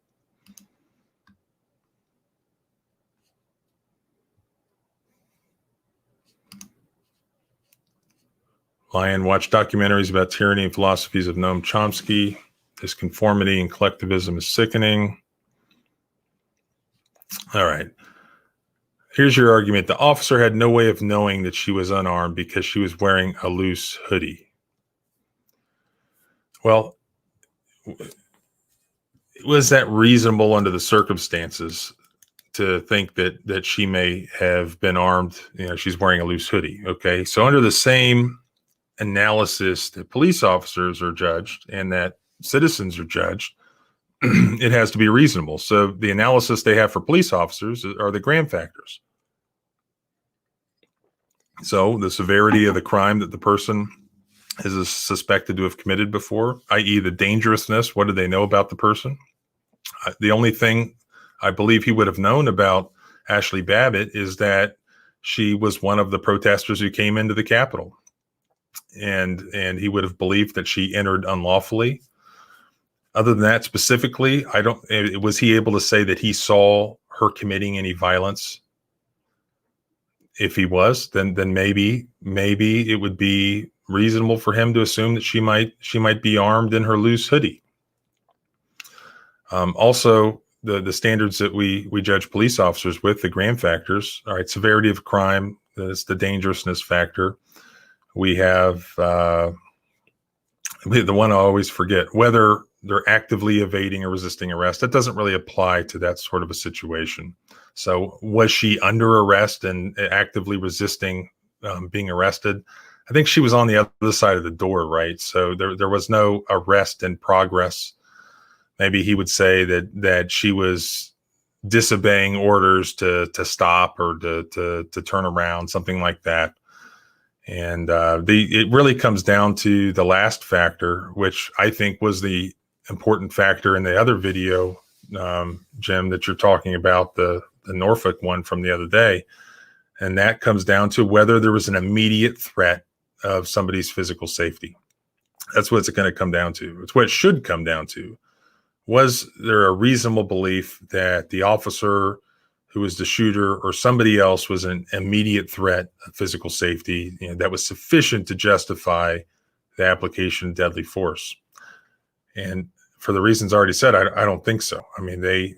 Lion watch documentaries about tyranny and philosophies of Noam Chomsky. His conformity and collectivism is sickening. All right. Here's your argument. The officer had no way of knowing that she was unarmed because she was wearing a loose hoodie. Well, was that reasonable under the circumstances to think that she may have been armed? She's wearing a loose hoodie. Okay. So under the same analysis that police officers are judged and that citizens are judged, it has to be reasonable. So the analysis they have for police officers are the Graham factors. So the severity of the crime that the person is suspected to have committed before, i.e. the dangerousness, what do they know about the person? The only thing I believe he would have known about Ashley Babbitt is that she was one of the protesters who came into the Capitol. And he would have believed that she entered unlawfully. Other than that, specifically, was he able to say that he saw her committing any violence? If he was, then maybe it would be reasonable for him to assume that she might be armed in her loose hoodie. Also, the standards that we judge police officers with, the Graham factors. All right, severity of crime, that's the dangerousness factor. We have the one I always forget, whether they're actively evading or resisting arrest. That doesn't really apply to that sort of a situation. So was she under arrest and actively resisting being arrested? I think she was on the other side of the door, right? So there was no arrest in progress. Maybe he would say that she was disobeying orders to stop or to turn around, something like that. And it really comes down to the last factor, which I think was the important factor in the other video, Jim, that you're talking about, the Norfolk one from the other day. And that comes down to whether there was an immediate threat of somebody's physical safety. That's what it's going to come down to. It's what it should come down to. Was there a reasonable belief that the officer who was the shooter or somebody else was an immediate threat of physical safety, that was sufficient to justify the application of deadly force? And for the reasons already said, I don't think so. I mean, they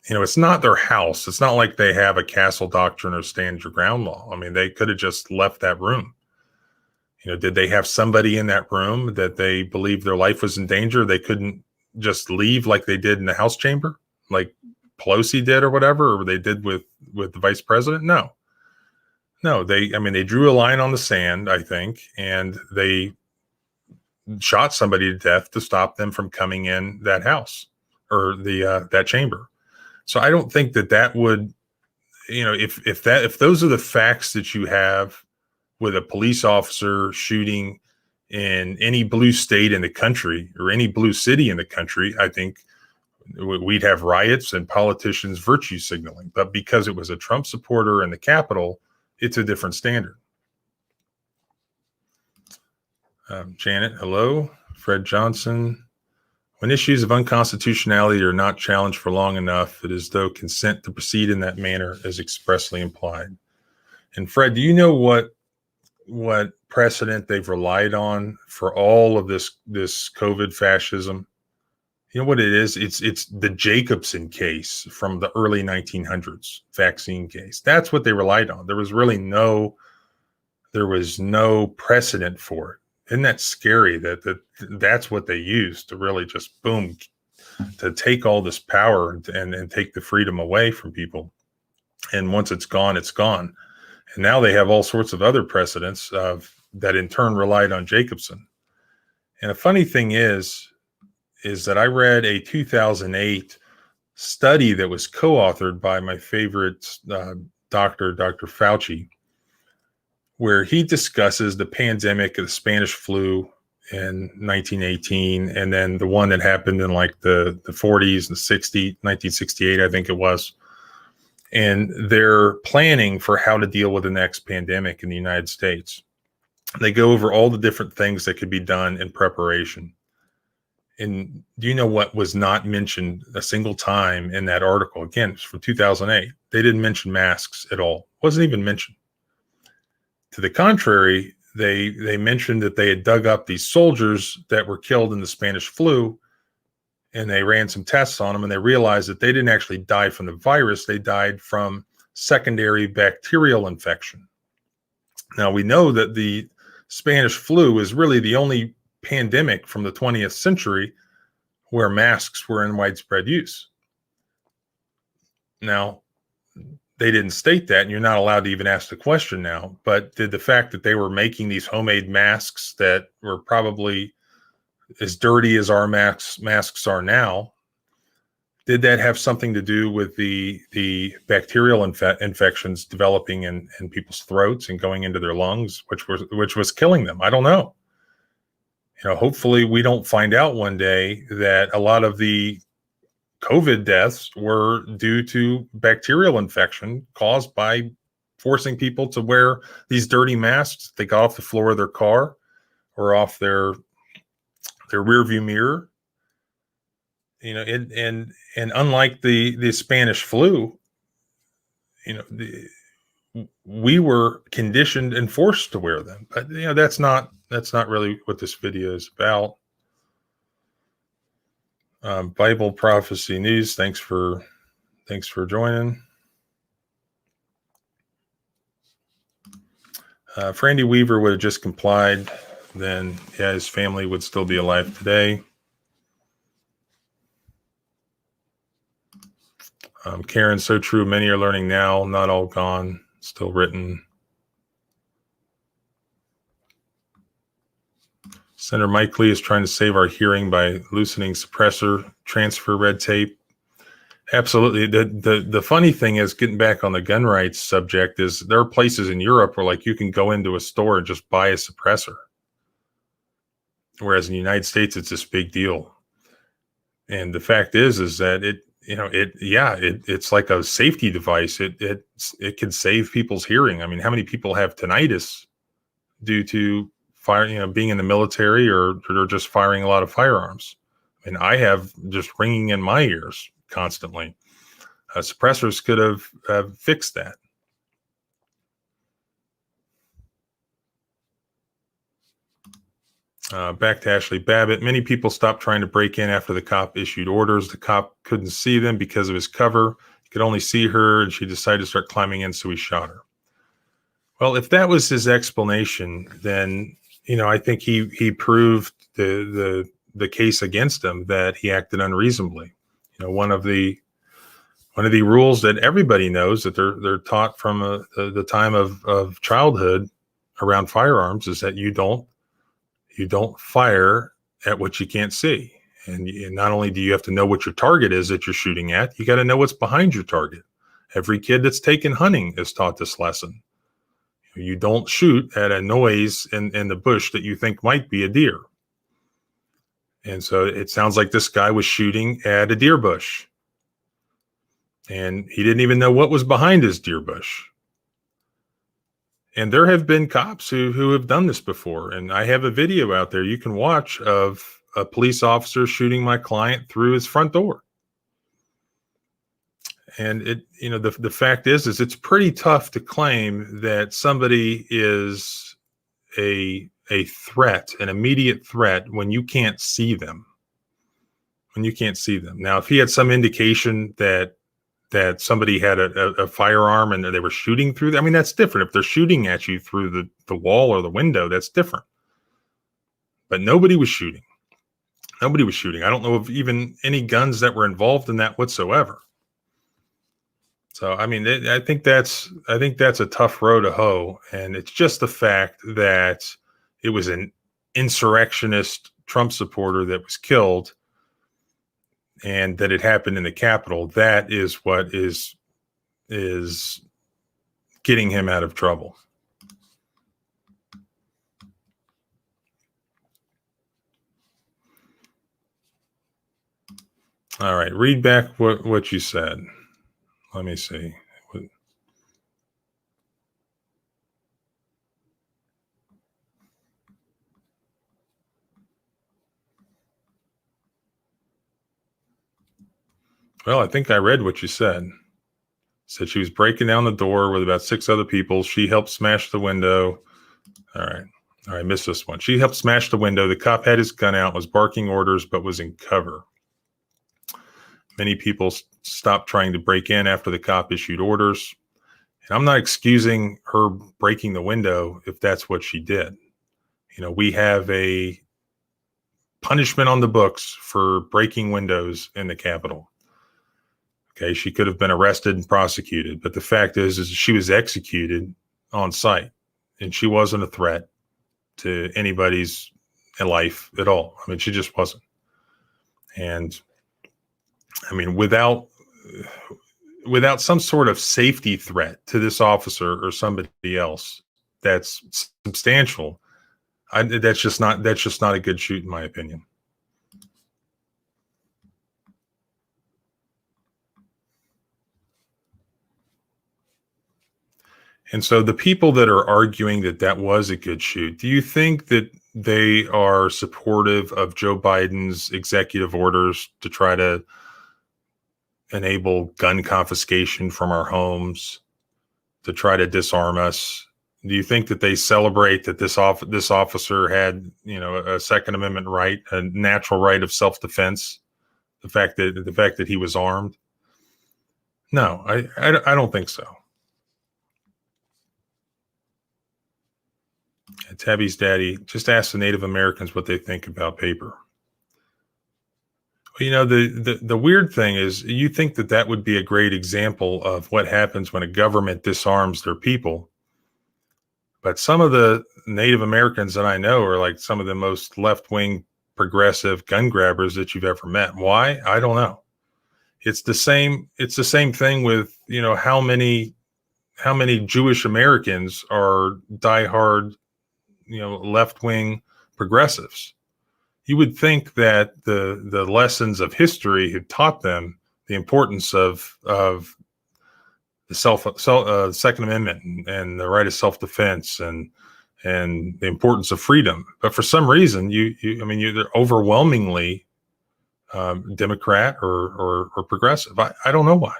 it's not their house. It's not like they have a castle doctrine or stand your ground law. I mean, they could have just left that room. Did they have somebody in that room that they believed their life was in danger? They couldn't just leave like they did in the House chamber, like Pelosi did or whatever, or they did with the vice president? No, they drew a line on the sand, I think, and they shot somebody to death to stop them from coming in that house or that chamber. So I don't think that would, if those are the facts that you have with a police officer shooting in any blue state in the country or any blue city in the country, I think we'd have riots and politicians virtue signaling. But because it was a Trump supporter in the Capitol, it's a different standard. Janet, hello. Fred Johnson. When issues of unconstitutionality are not challenged for long enough, it is though consent to proceed in that manner is expressly implied. And Fred, do you know what precedent they've relied on for all of this COVID fascism? You know what it is? It's the Jacobson case from the early 1900s, vaccine case. That's what they relied on. There was no precedent for it. Isn't that scary that's what they used to really just boom, to take all this power and take the freedom away from people. And once it's gone, it's gone. And now they have all sorts of other precedents that in turn relied on Jacobson. And a funny thing is that I read a 2008 study that was co-authored by my favorite doctor, Dr. Fauci, where he discusses the pandemic of the Spanish flu in 1918, and then the one that happened in like the 40s and 60s, 1968, I think it was. And they're planning for how to deal with the next pandemic in the United States. They go over all the different things that could be done in preparation. And do you know what was not mentioned a single time in that article? Again, it's from 2008. They didn't mention masks at all. Wasn't even mentioned. To the contrary, they mentioned that they had dug up these soldiers that were killed in the Spanish flu, and they ran some tests on them, and they realized that they didn't actually die from the virus. They died from secondary bacterial infection. Now, we know that the Spanish flu is really the only pandemic from the 20th century where masks were in widespread use. Now, they didn't state that, and you're not allowed to even ask the question now, but did the fact that they were making these homemade masks that were probably as dirty as our masks are now, did that have something to do with the bacterial infections developing in people's throats and going into their lungs, which was killing them? I don't know. Hopefully we don't find out one day that a lot of the COVID deaths were due to bacterial infection caused by forcing people to wear these dirty masks. They got off the floor of their car or off their rear view mirror. And unlike the Spanish flu, we were conditioned and forced to wear them. But that's not really what this video is about. Bible Prophecy News, thanks for joining. If Randy Weaver would have just complied, then his family would still be alive today. Karen, so true. Many are learning now, not all gone, still written. Senator Mike Lee is trying to save our hearing by loosening suppressor transfer red tape. Absolutely. The funny thing is, getting back on the gun rights subject, is there are places in Europe where you can go into a store and just buy a suppressor. Whereas in the United States, it's this big deal. And the fact is that it's like a safety device. It can save people's hearing. I mean, how many people have tinnitus due to being in the military or just firing a lot of firearms. And I have just ringing in my ears constantly. Suppressors could have fixed that. Back to Ashley Babbitt. Many people stopped trying to break in after the cop issued orders. The cop couldn't see them because of his cover. He could only see her, and she decided to start climbing in, so he shot her. Well, if that was his explanation, then I think he proved the case against him that he acted unreasonably. One of the rules that everybody knows that they're taught from the time of childhood around firearms is that you don't fire at what you can't see. And not only do you have to know what your target is that you're shooting at, you got to know what's behind your target. Every kid that's taken hunting is taught this lesson. You don't shoot at a noise in the bush that you think might be a deer. And so it sounds like this guy was shooting at a deer bush. And he didn't even know what was behind his deer bush. And there have been cops who have done this before. And I have a video out there you can watch of a police officer shooting my client through his front door. And the fact is it's pretty tough to claim that somebody is a threat, an immediate threat, when you can't see them. Now, if he had some indication that somebody had a firearm and they were shooting through them, that's different. If they're shooting at you through the wall or the window, that's different. But nobody was shooting. I don't know of even any guns that were involved in that whatsoever. So, I think that's a tough row to hoe. And it's just the fact that it was an insurrectionist Trump supporter that was killed and that it happened in the Capitol. That is what is getting him out of trouble. All right, read back what you said. Let me see. Well, I think I read what you said. Said she was breaking down the door with about 6 other people. She helped smash the window. All right, I missed this one. She helped smash the window. The cop had his gun out, was barking orders, but was in cover. Many people stopped trying to break in after the cop issued orders. And I'm not excusing her breaking the window if that's what she did. We have a punishment on the books for breaking windows in the Capitol. Okay, she could have been arrested and prosecuted, but the fact is she was executed on site, and she wasn't a threat to anybody's life at all. She just wasn't. And without some sort of safety threat to this officer or somebody else that's substantial, that's just not a good shoot, in my opinion. And so the people that are arguing that was a good shoot, do you think that they are supportive of Joe Biden's executive orders to try to enable gun confiscation from our homes, to try to disarm us? Do you think that they celebrate that this officer had, a Second Amendment right, a natural right of self-defense, the fact that he was armed? No, I don't think so. Tabby's daddy, just ask the Native Americans what they think about paper. The weird thing is, you think that would be a great example of what happens when a government disarms their people. But some of the Native Americans that I know are like some of the most left-wing progressive gun grabbers that you've ever met. Why? I don't know. It's the same thing with, how many Jewish Americans are diehard, left-wing progressives. You would think that the lessons of history had taught them the importance of the Second Amendment and the right of self-defense and and the importance of freedom. But for some reason, they're overwhelmingly Democrat or progressive. I don't know why.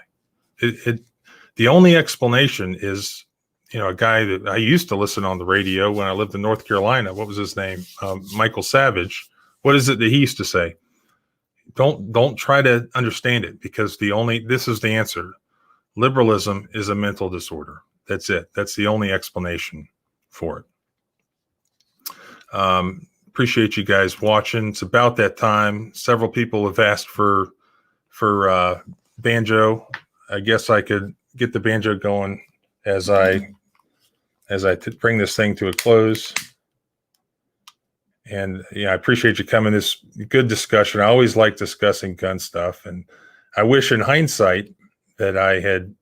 The only explanation is, a guy that I used to listen on the radio when I lived in North Carolina. What was his name? Michael Savage. What is it that he used to say? Don't try to understand it, because this is the answer. Liberalism is a mental disorder. That's it. That's the only explanation for it. Appreciate you guys watching. It's about that time. Several people have asked for banjo. I guess I could get the banjo going as I bring this thing to a close. And I appreciate you coming. This good discussion. I always like discussing gun stuff, and I wish in hindsight that I had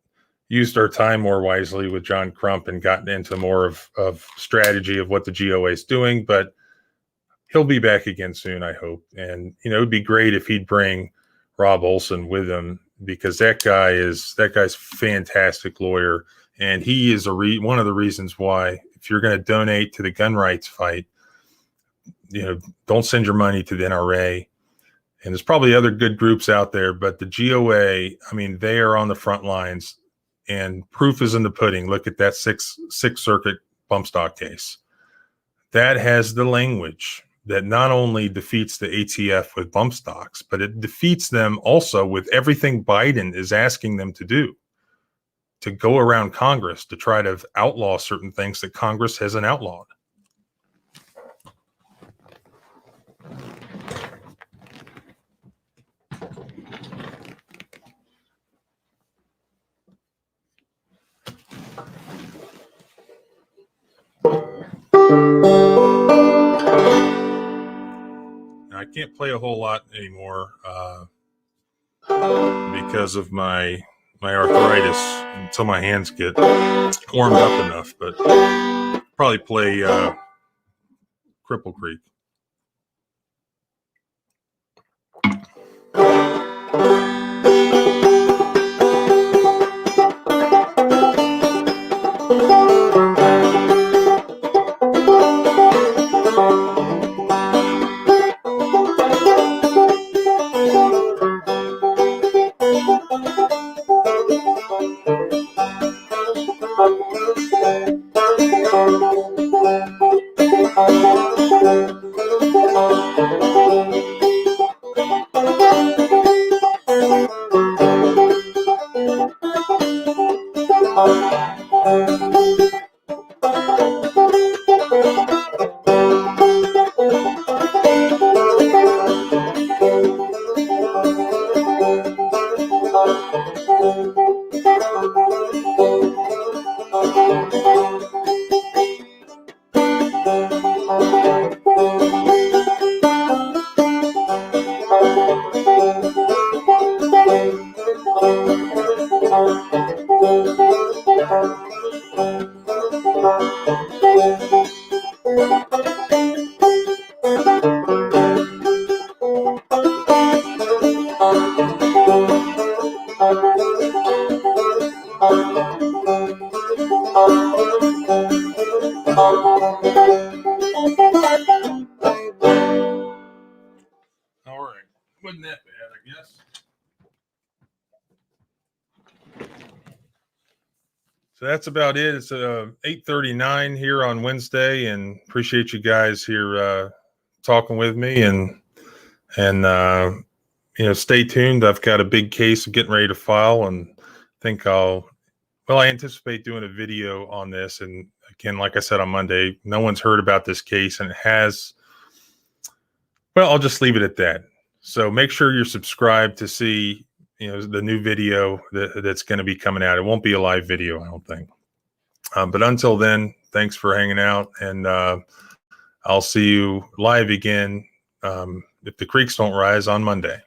used our time more wisely with John Crump and gotten into more of strategy of what the GOA is doing. But he'll be back again soon, I hope. And it would be great if he'd bring Rob Olson with him, because that guy's fantastic lawyer, and he is one of the reasons why, if you're going to donate to the gun rights fight, don't send your money to the NRA. And there's probably other good groups out there, but the GOA, they are on the front lines, and proof is in the pudding. Look at that Sixth Circuit bump stock case. That has the language that not only defeats the ATF with bump stocks, but it defeats them also with everything Biden is asking them to do, to go around Congress to try to outlaw certain things that Congress hasn't outlawed. I can't play a whole lot anymore because of my arthritis until my hands get warmed up enough, but probably play Cripple Creek. All right, wasn't that bad, I guess. So that's about it. It's 8:39 here on Wednesday, and appreciate you guys here talking with me, and stay tuned. I've got a big case of getting ready to file, and think I anticipate doing a video on this. And again, like I said on Monday, no one's heard about this case, and it has. Well, I'll just leave it at that. So make sure you're subscribed to see the new video that's going to be coming out. It won't be a live video, I don't think. But until then, thanks for hanging out, and I'll see you live again if the creeks don't rise on Monday.